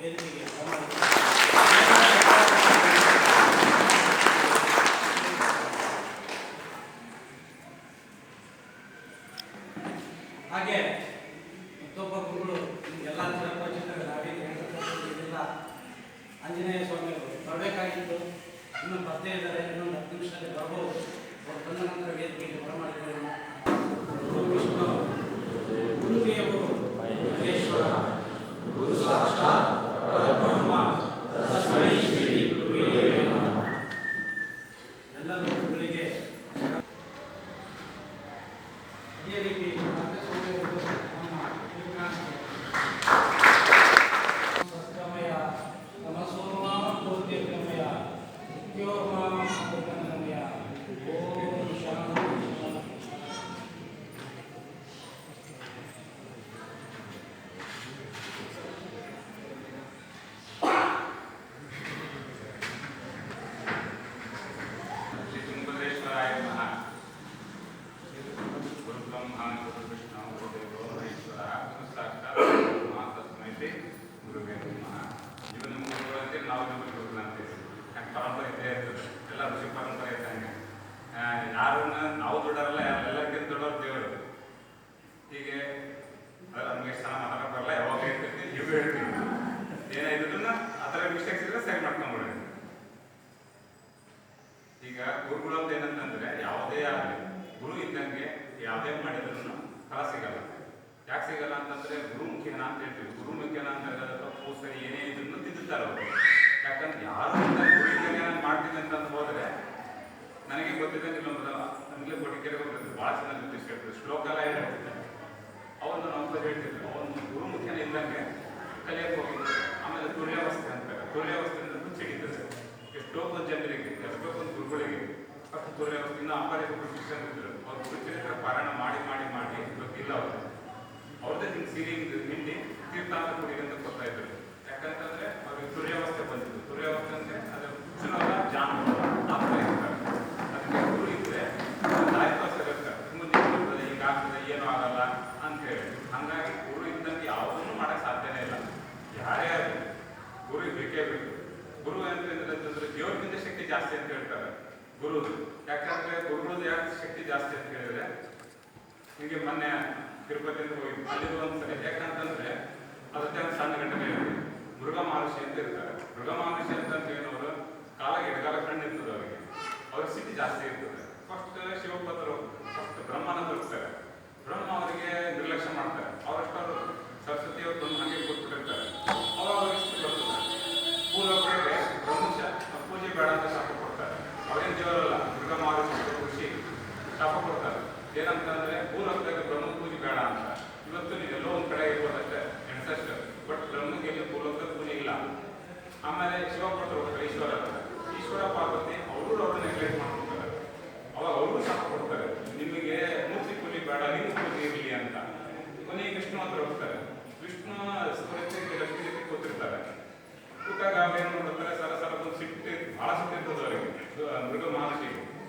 ವೇದಿಕೆಗೆ ಹಾಗೆ ಮತ್ತೊಬ್ಬ ಗುರುಗಳು ಎಲ್ಲ ಎಲ್ಲ ಆಂಜನೇಯ ಸ್ವಾಮಿಯವರು ಬರಬೇಕಾಗಿತ್ತು. ಇನ್ನೂ ಬರ್ತಾ ಇದ್ದಾರೆ, ಇನ್ನೊಂದು 10 ನಿಮಿಷದಲ್ಲಿ ಬರ್ಬೋದು. ಅವರು ಬಂದ ನಂತರ ವೇದಿಕೆಗೆ ಬರಮಾಡಿಕೊಳ್ಳೋಣ. ವಿಷ್ಣು ಗುರುದೇವರು ಮಹೇಶ್ವರ ಗುರು ಸಾಕ್ಷಾತ್ ಪರಬ್ರಹ್ಮ ತಸ್ಮೈ ಶ್ರೀ ಗುರುವೇ ನಮಃ. ಎಲ್ಲ ಗುರುಗಳಿಗೆ ಇದೇ ರೀತಿ ನಾವು ದೊಡ್ಡವರಲ್ಲ, ಎಲ್ಲರಿಗಿಂತ ದೊಡ್ಡವ್ರು ದೇವರು. ಹೀಗೆ ನಮಗೆ ಎಷ್ಟು ಸಲ ಮಾತಾಡೋಕೆ ಬರಲ್ಲ, ಯಾವಾಗ ಹೇಳ್ತೀನಿ ನೀವು ಹೇಳ್ತೀನಿ, ಏನಾಯ್ತು ಆ ಥರ ಮಿಸ್ಟೇಕ್ಸ್ ಇದ್ರೆ ಸರಿ ಮಾಡ್ಕೊಂಡ್ಬಿಡಿ. ಈಗ ಗುರುಗಳು ಅಂತ ಏನಂತಂದ್ರೆ ಯಾವುದೇ ಆಗಲಿ ಗುರು ಇದ್ದಂಗೆ ಯಾವುದೇ ಮಾಡಿದ್ರು ಫಲ ಸಿಗಲ್ಲ. ಯಾಕೆ ಸಿಗಲ್ಲ ಅಂತಂದ್ರೆ ಗುರುಮುಖೇನ ಅಂತ ಹೇಳ್ತೀವಿ. ಗುರುಮುಖೇನ ಅಂತ ಹೇಳಿದ್ರೆ ತಪ್ಪು ಸರಿ ಏನೇ ಇದ್ರು ತಿದ್ದುತ್ತಾರೆ ಅವರು. ಯಾಕಂದ್ರೆ ಯಾರು ಗುರುವಿಗೆ ಮಾಡ್ತೀನಿ ಅಂತ ಹೋದ್ರೆ ನನಗೆ ಗೊತ್ತಿದ್ದಂಗೆ ಇಲ್ಲೊಂದು ಅಂಗ್ಲಿ ಕೊಟ್ಟಿಗೆರೆ ಹೋಗ್ತಿದ್ರು, ಭಾಳ ಚೆನ್ನಾಗಿ ಜ್ಯೋತಿಷ್ ಹೇಳ್ತಿದ್ರು, ಶ್ಲೋಕ ಎಲ್ಲ ಹೇಳ್ತಿದ್ದೆ. ಅವನು ನಮ್ಮ ಹೇಳ್ತಿದ್ರು, ಅವನು ಗುರುಮುಖೇನ ಇದ್ದಂಗೆ ಕಲಿಯಕ್ಕೆ ಹೋಗಿದ್ರು. ಆಮೇಲೆ ತುರ್ಯಾವಸ್ಥೆ ಅಂತಾರೆ, ತುರ್ಯಾವಸ್ಥೆ ಅಂದ್ರೆ ಚಿಡಿತದೆ. ಎಷ್ಟೋ ಒಂದು ಜನರಿಗೆ, ಎಷ್ಟೋ ಒಂದು ಗುರುಗಳಿಗೆ ಫಸ್ಟ್ ತುರ್ಯಾವಸ್ಥೆ. ಇನ್ನು ಅಂಬಾರಿ ಶಿಕ್ಷಣ ಇದ್ರು, ಅವ್ರು ಗುರುಚರಿತ್ರ ಪಾರಾಯಣ ಮಾಡಿ ಮಾಡಿ ಮಾಡಿ ಗೊತ್ತಿಲ್ಲ ಅವರು. ಅವ್ರದ್ದೇ ಹಿಂಗೆ ಸೀರೆ ಹಿಂಡಿ ತೀರ್ಥಾಂತರ ಕುಡಿಗೆ ಅಂತ ಕೊಡ್ತಾ ಇದ್ರು. ಯಾಕಂತಂದ್ರೆ ಅವ್ರಿಗೆ ತುರ್ಯಾವಸ್ಥೆ ಬಂದಿತ್ತು. ತುರ್ಯಾವಸ್ಥೆ ಅಂದ್ರೆ ಅದು ಚುನಾವ ಜಾನ ಆ ಥರ ಇರ್ತಾರೆ. ಅದಕ್ಕೆ ಗುರು ಇದ್ರೆ ದಾರಿದೋಷ ಇರುತ್ತೆ, ಮುಂದೆ ಬರ್ತದೆ, ಹಿಂಗಾಗ್ತದೆ, ಏನೂ ಆಗಲ್ಲ ಅಂತ ಹೇಳಿ. ಹಂಗಾಗಿ ಗುರು ಇದ್ದಂಗೆ ಯಾವುದನ್ನು ಮಾಡಕ್ಕೆ ಸಾಧ್ಯನೇ ಇಲ್ಲ. ಯಾರೇ ಆಗಲಿ ಗುರು ಬೇಕೇ ಬೇಕು. ಗುರು ಅಂತಂದ್ರೆ ದೇವ್ರಿಗಿಂತ ಶಕ್ತಿ ಜಾಸ್ತಿ ಅಂತ ಹೇಳ್ತಾರೆ ಗುರು. ಯಾಕಂದ್ರೆ ಗುರುಗಳದ್ದು ಯಾಕೆ ಶಕ್ತಿ ಜಾಸ್ತಿ ಅಂತ ಹೇಳಿದ್ರೆ, ಹೀಗೆ ಮೊನ್ನೆ ತಿರುಪತಿಯಿಂದ ಹೋಗಿ ಅಲ್ಲಿದ್ದು ಒಂದ್ಸರಿ. ಯಾಕಂತಂದ್ರೆ ಅದಕ್ಕೆ ಒಂದು ಸಣ್ಣ ಘಟನೆ ಇರುತ್ತೆ. ಮೃಗ ಮಹರ್ಷಿ ಅಂತ ಇರ್ತಾರೆ. ಮೃಗ ಮಹರ್ಷಿ ಅಂತ ಏನವರು ಕಾಲಾಗ ಎಡಗಾಲ ಕಣ್ಣು ಇರ್ತದೆ ಅವರಿಗೆ. ಅವ್ರಿಗೆ ಸಿಟಿ ಜಾಸ್ತಿ ಇರ್ತದೆ. ಫಸ್ಟ್ ಶಿವಪತ್ರ ಫಸ್ಟ್ ಬ್ರಹ್ಮನ ತೋರಿಸ್ತಾರೆ. ಬ್ರಹ್ಮ ಅವರಿಗೆ ನಿರ್ಲಕ್ಷ್ಯ ಮಾಡ್ತಾರೆ. ಅವರಷ್ಟವರು ಸರಸ್ವತಿ ಅವರು ಬಂದು ಹಾಗೆ ಕೂತ್ಬಿಟ್ಟಿರ್ತಾರೆ. ಅವಾಗ ಅವ್ರಿಗೆ ಸಿಟ್ಟು ಬರ್ತದೆ. ಪೂರ್ವಕರಿಗೆ ಬ್ರಹ್ಮಶ ಪೂಜೆ ಬೇಡ ಅಂತ ಶಾಪ ಕೊಡ್ತಾರೆ. ಅವರೇನು ದೇವರಲ್ಲ, ಮೃಗ ಮಹರ್ಷಿ ಋಷಿ ಶಾಪ ಕೊಡ್ತಾರೆ. ಏನಂತಂದ್ರೆ ಪೂರ್ವಕರಿಗೆ ಬ್ರಹ್ಮ ಪೂಜೆ ಬೇಡ ಅಂತ. ಇವತ್ತು ನೀವೆಲ್ಲೋ ಒಂದು ಕಡೆ ಇರ್ಬೋದಷ್ಟೇ ಎಣ್ಸಷ್ಟು, ಬಟ್ ಬ್ರಹ್ಮಗೆ ಎಲ್ಲಿ ಪೂರ್ವಕ ಪೂಜೆ ಇಲ್ಲ. ಆಮೇಲೆ ಶಿವಪುತ್ರ ಹೋಗ್ತಾರೆ, ಈಶ್ವರ ಪಾರ್ವತಿ ಅವರು ಅವ್ರನ್ನ ನೆಗ್ಲೆಕ್ಟ್ ಮಾಡ್ಕೊಡ್ತಾರೆ. ಅವಾಗ ಅವರು ಶಾಪ ಕೊಡ್ತಾರೆ, ನಿಮಗೆ ಮೂರ್ತಿ ಪೂಜೆ ಬೇಡ, ನಿಮ್ಮ ಪೂಜೆ ಇರಲಿ ಅಂತ. ಕೊನೆಗೆ ವಿಷ್ಣು ಹತ್ರ ಹೋಗ್ತಾರೆ. ವಿಷ್ಣು ಲಕ್ಷ್ಮೀ ಜೊತೆ ಕೂತಿರ್ತಾರೆ. ಕೂತಾಗ ಏನು ಮಾಡ್ತಾರೆ, ಸಲ ಒಂದು ಸಿಟ್ಟು, ಬಹಳ ಸಿಟ್ಟಿರ್ತದೆ ಅವರಿಗೆ ಮೃಗ ಮಹರ್ಷಿಗೆ.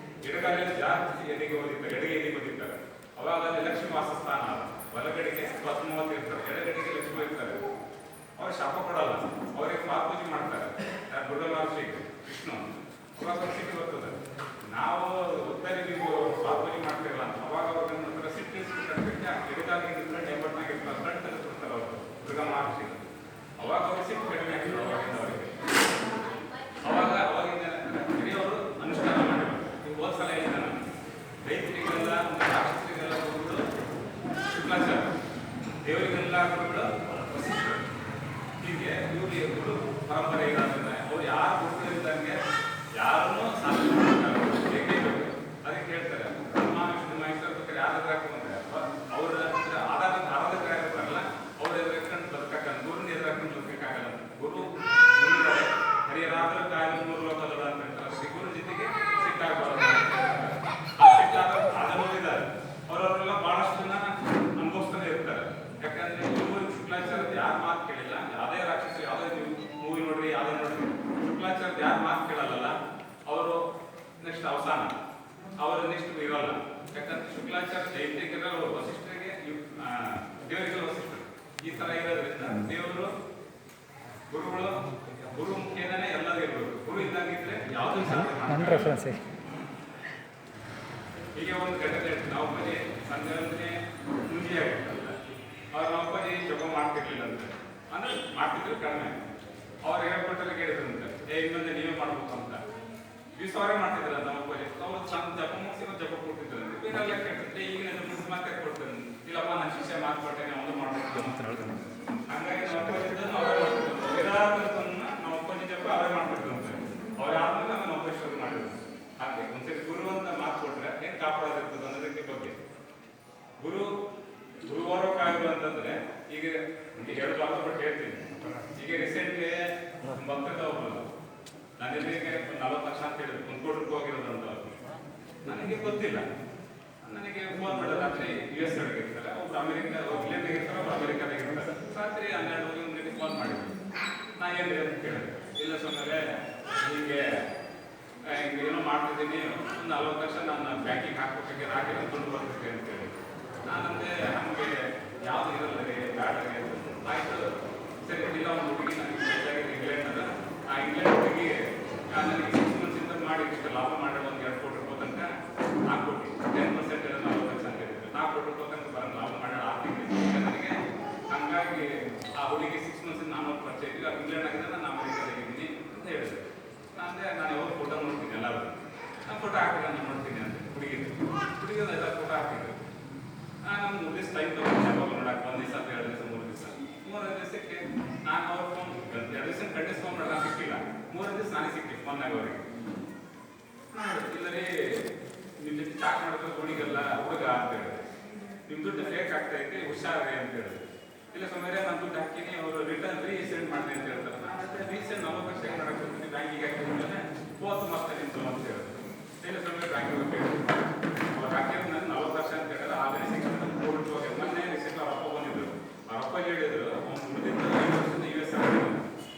ಎಡಗಾಲಿಯಲ್ಲಿ ಜಾಸ್ತಿ ಎದೆಗೆ ಓದಿರ್ತಾರೆ, ಎಡಗೆ ಎದೆಗೆ ಓದಿರ್ತಾರೆ. ಅವಾಗ ಅಲ್ಲಿ ಲಕ್ಷ್ಮೀ ವಾಸಸ್ಥಾನ, ಬಲಗಡೆಗೆ ಪದ್ಮಾವತಿ ಇರ್ತಾರೆ, ಎಡಗಡೆಗೆ ಲಕ್ಷ್ಮಿ ಇರ್ತಾರೆ. ಅವ್ರು ಶಾಪ ಕೊಡಲ್ಲ, ಅವ್ರಿಗೆ ಪಾಪೂಜೆ ಮಾಡ್ತಾರೆ. ಮೃಗ ಮಹರ್ಷಿಗೆ ವಿಷ್ಣು ಅವಾಗ ಸಿಟ್ಟು ಬರ್ತದೆ, ನಾವು ಉತ್ತರಿ ನೀವು ಪಾಪೂಜೆ ಮಾಡ್ತಿರಲ್ಲ ಅಂತ. ಅವಾಗ ಅವ್ರ ನಂತರ ಸಿಟ್ಟು ಎಡಗಾಲಿಗೆ ನಿಂತ್ಕೊಂಡು ಡೈವರ್ಟ್ನಾಗ ಇರ್ತಾರೆ, ಕಣ್ ತೆಗೆದುಕೊಡ್ತಾರೆ ಅವರು ಮೃಗ ಮಹರ್ಷಿ. ಅವಾಗ ಅವ್ರಿಗೆ ಸಿಟ್ಟು ಕಡಿಮೆ ಆಗ್ತದೆ ಅವಾಗಿಂದ ಅವರಿಗೆ. ಅವಾಗಿಂದ ಹಿರಿಯವರು ಅನುಷ್ಠಾನ ಮಾಡಿದ್ರು. ನೀವು ಹೋದ್ಸಲ ಹೇಳಿದ ರೈತರಿಗೆಲ್ಲ ರಾಕ್ಷಸರಿಗೆಲ್ಲ ಗುರುಗಳು ಶುಕ್ಲಾಚಾರ್ಯ, ದೇವರಿಗೆಲ್ಲ ಗುರುಗಳು ವಸಿಷ್ಠರು. ಹೀಗೆ ಇವ್ರಿಗೆ ಗುರು ಪರಂಪರೆ ಇರೋದ್ರಿಂದ ಅವ್ರು ಯಾರು ಗುರುಗಳಿದ್ದಂಗೆ ಯಾರನ್ನೂ ಸಾಧನೆ ಮಾಡ್ತಾರೆ, ಬೇಕೇ. ಅದಕ್ಕೆ ಹೇಳ್ತಾರೆ ವಿಷ್ಣು ಮಹೇಶ್ವರ ಬೇಕಾದ್ರೆ ಯಾರು ಎದುರಾಕೊಂಡ್ರೆ ಅವ್ರ ಆರಾಧಕರ ಇರ್ತಾರಲ್ಲ, ಅವ್ರು ಎದುರಾಕೊಂಡು ಬದುಕಕ್ಕಂತ, ಗುರುನ ಎದುರಾಕೊಂಡು ಬದುಕಕ್ಕಾಗಲ್ಲ. ಗುರು ಮುಂದಿದ್ದಾರೆ, ಹರಿಯರಾದರೂ ಕಾಯಿ 3 ಲೋಕದಲ್ಲ ಅಂತ ಹೇಳ್ತಾರೆ. ಶ್ರೀ ಗುರು ಜೊತೆಗೆ ಸಿಟ್ಟಾಗಬಾರದು. ಆ ಸಿಟ್ಟಾದ ಹೋಗಿದ್ದಾರೆ ಅವರವರೆಲ್ಲ ಬಹಳಷ್ಟು ಜನ ಅನುಭವಿಸ್ತಾನೆ ಇರ್ತಾರೆ. ಯಾಕಂದ್ರೆ ಇವರು ಶುಕ್ಲಾಚಾರ್ಯದ ಯಾರು ಮಾತು ಕೇಳಿಲ್ಲ. ಯಾವುದೇ ರಾಕ್ಷಸ, ಯಾವುದೇ ಮೂವಿ ನೋಡ್ರಿ, ಯಾವುದೇ ನೋಡ್ರಿ, ಶುಕ್ಲಾಚಾರ್ಯದ ಯಾರು ಮಾತು ಕೇಳಲ್ಲ, ಅವರು ನೆಕ್ಸ್ಟ್ ಅವಸಾನ, ಅವರು ನೆಕ್ಸ್ಟ್ ಇರೋಲ್ಲ. ಯಾಕಂದ್ರೆ ಶುಕ್ಲಾಚಾರ್ಯ ದೈತ್ಯರಿಗೆಲ್ಲ ವಸಿಷ್ಠರಿಗೆ, ದೇವರಿಗೆಲ್ಲ ವಸಿಷ್ಠರು. ಈ ತರ ಇರೋದ್ರಿಂದ ದೇವರು ಗುರುಗಳು ಗುರು ಮುಖೇನನೇ ಎಲ್ಲದೂ ಇರ್ಬೇಕು. ಗುರು ಇದ್ದಂಗಿದ್ರೆ ಯಾವುದೂ ನನ್ನ ರೆಫರೆನ್ಸ್ ಹೀಗೆ ಒಂದು ಘಟನೆ ಹೇಳ್ತೀನಿ. ನಾವು ಬರೀ ಸಂಜೆ ಮುಂಜಿ ಆಗಿರ್ತಲ್ಲ, ಅವ್ರು ನಾವು ಬರೀ ಜಪ ಮಾಡ್ತಿರ್ಲಿಲ್ಲ ಅಂತ ಅಂದ್ರೆ ಮಾಡ್ತಿದ್ರು ಕಡಿಮೆ. ಅವ್ರು ಹೇಳ್ಕೊಟ್ಟಲ್ಲಿ ಕೇಳಿದ್ರಂತೆ, ಇನ್ನೊಂದು ನೀವೇ ಮಾಡ್ಬೇಕು ಅಂತ. ದಿವಸ ಅವರೇ ಮಾಡ್ತಿದ್ರಲ್ಲ ನಮ್ಮ ಬರೀ ಅವ್ರು ಚಂದ ಜಪ ಮುಗಿಸಿ ಜಪ ಕೊಡ್ತಿದ್ರಂತೆ. ಬೇರೆಲ್ಲ ಕೇಳ್ತಿದ್ರೆ ಈಗಿನ ಮುಗಿಸಿ ಮಾತೇ ಕೊಡ್ತೇನೆ, ಇಲ್ಲಪ್ಪ ನಾನು ಶಿಷ್ಯ ಮಾತ್ಕೊಟ್ಟೇನೆ ಅವನು ಮಾಡ್ಬೇಕು ಅಂತ ಹೇಳ್ತಾನೆ. ಹಂಗಾಗಿ ನಾವು ಅಪ್ಪಾಜಿದ್ದನ್ನು ಅವರೇ ಮಾಡ್ತಿದ್ರು. ವಿರಾಟನ್ನ ನಾವು ಅಪ್ಪಾಜಿ ಜಪ ಅವರೇ ಮಾಡ್ತಿದ್ರಂತೆ. ಅವ್ರು ಆದ್ಮೇಲೆ ನಾನು ಒಬ್ಬ ಶುರು ಮಾಡಿದ್ರು. ಹಾಗೆ ಒಂದ್ಸರಿ ಗುರು ಅಂತ ಮಾತು ಕೊಟ್ರೆ ಏನು ಕಾಪಾಡೋದಿರ್ತದೆ ಅನ್ನೋದಕ್ಕೆ ಬಗ್ಗೆ ಗುರುವಾರ ಕಾಯ್ದು ಅಂತಂದ್ರೆ ಈಗ ಹೇಳಬಾರ್ದು ಬಟ್ ಹೇಳ್ತೀನಿ. ಈಗ ರೀಸೆಂಟ್ಲಿ ಭಕ್ತದ ಒಬ್ಬರು ನನ್ನ ಎದುರಿಗೆ 40 ಲಕ್ಷ ಅಂತ ಹೇಳಿದ್ರು, 1 ಕೋಟಿ ರೂಪಾಯಿ ಹೋಗಿರೋದು ಅಂತ. ನನಗೆ ಗೊತ್ತಿಲ್ಲ. ನನಗೆ ಫೋನ್ ಮಾಡೋದು ರಾತ್ರಿ US ಒಳಗಿರ್ತಾರೆ, ಒಬ್ರು ಅಮೆರಿಕ ಇಂಗ್ಲೆಂಡ್ ಇರ್ತಾರೆ, ಒಬ್ರು ಅಮೆರಿಕಾದಾಗ ಇರ್ತಾರೆ. ರಾತ್ರಿ 12 ಗಂಟೆಗೆ ಫೋನ್ ಮಾಡಿದ್ರು. ನಾ ಏನು ಅಂತ ಕೇಳಿದೆ, ಇಲ್ಲ ಸುಮ್ಮನೆ ಹೀಗೆ ಏನೋ ಮಾಡ್ತಿದ್ದೀನಿ, ಒಂದು 40 ಲಕ್ಷ ನಾನು ಬ್ಯಾಂಕಿಗೆ ಹಾಕೋಕ್ಕೆ ಹಾಕಿರೋ ದುಡ್ಡು ಬರ್ತಿದ್ದೆ ಅಂತೇಳಿ. ನಾನಂದ್ರೆ ನಮಗೆ ಯಾವುದು ಇರಲ್ಲ ರೀ, ಬ್ಯಾಡ ರೀ. ಆಯಿತು ಸರಿ, ಇಲ್ಲ ಒಂದು ಹುಡುಗಿ ನನಗೆ ಇಂಗ್ಲೆಂಡ್ ಅದ, ಆ ಇಂಗ್ಲೆಂಡ್ ಹುಡುಗಿ ನನಗೆ 6 ಮಂತ್ಸಿಂದ ಮಾಡಿ ಇಷ್ಟು ಲಾಭ ಮಾಡಿ ಒಂದು 2 ಕೋಟಿ ರೂಪಾಯಿ ತನಕ ಹಾಕ್ಕೊಟ್ಟು 10% ಏನೋ 40 ಲಕ್ಷ ಅಂತ ಹೇಳಿದ್ರು. 4 ಕೋಟಿ ರೂಪಾಯಿ ತನಕ ಬರೋ ಲಾಭ ಮಾಡಿ ಆಗ್ತಿದ್ದೆ ನನಗೆ. ಹಂಗಾಗಿ ಆ ಹುಡುಗಿ 6 ಮಂತ್ಸಿಂದ 400 ಖರ್ಚು ಇದ್ದೀವಿ, ಇಂಗ್ಲೆಂಡ್ ಆಗಿದ್ರೆ ನಾನು ಅಮೆರಿಕಾದಾಗಿದ್ದೀನಿ ಅಂತ ಹೇಳಿದೆ. ಅಂದರೆ ನಾನು ಯಾವಾಗ ಫೋಟೋ ನೋಡ್ತೀನಿ, ಎಲ್ಲರೂ ನಾನು ಫೋಟೋ ಹಾಕಿದ್ರೆ ನಾನು ನೋಡ್ತೀನಿ ಅಂತ ಹುಡುಗಿದೆಲ್ಲ ಫೋಟೋ ಹಾಕಿದ್ರು. ನಾನು 3 ದಿವಸ ಟೈಮ್ ತಗೊಂಡು ಯಾವಾಗ ನೋಡಕ್ಕೆ 1 ದಿವಸ ಅಂತ 2 ದಿವಸ 3 ದಿವಸ 3 ದಿವಸಕ್ಕೆ ನಾನು ಅವ್ರ ಫೋನ್ 2 ದಿವಸ ಕಂಟಿನ್ಯೂಸ್ ಫೋನ್ ಮಾಡೋದು ಸಿಕ್ಕಿಲ್ಲ. 3 ದಿವಸ ನಾನೇ ಸಿಕ್ಕಿತ್ತು ಫೋನ್ನಾಗ ಅವ್ರಿಗೆ. ಇಲ್ಲ ರೀ ನಿಮ್ಮ ಜೊತೆ ಚಾಟ್ ಮಾಡೋದು ಹುಡುಗಿಗೆಲ್ಲ ಹುಡುಗ ಅಂತ ಹೇಳಿದೆ, ನಿಮ್ಮ ದುಡ್ಡು ಫೇಕ್ ಆಗ್ತಾ ಐತಿ ಹುಷಾರ್ರಿ ಅಂತ ಹೇಳಿದ್ರು. ಇಲ್ಲ ಸುಮಾರು ನಾನು ದುಡ್ಡು ಹಾಕಿನಿ, ಅವರು ರಿಟರ್ನ್ ರೀಸೆಂಡ್ ಮಾಡ್ತೀನಿ ಅಂತ ಹೇಳ್ತಾರೆ. ನಾನು ರೀಸೆಂಡ್ 40 ಲಕ್ಷ ಹೆಂಗೆ ಮಾಡಕ್ಕೆ ಹೋಗ್ತೀನಿ, ಬ್ಯಾಂಕಿಗೆ ಹಾಕಿದ್ರೆ 30 ಮತ್ತೆ ನಿಂತು ಅಂತ ಹೇಳಿದ್ರು. ಇಲ್ಲ ಸುಮಾರು ಬ್ಯಾಂಕಿಗೆ ಹೋಗಿ ಅವ್ರು ಹಾಕಿದ್ರೆ ನಾನು 40 ಲಕ್ಷ ಅಂತ ಹೇಳಿದ್ರೆ ಆಲ್ರೆಡಿ ಸಿಕ್ಕಿದ್ರೆ ನಾನು ಕೋರ್ಟ್ ಹೋಗಿ ಮೊನ್ನೆ ರೀಸೆಂಟ್ ಅವ್ರ ಅಪ್ಪ ಬಂದಿದ್ರು. ಅವ್ರ ಅಪ್ಪ ಹೇಳಿದ್ರು, ಅವ್ನು ದುಡಿದಿದ್ದು 5 ವರ್ಷದಿಂದ US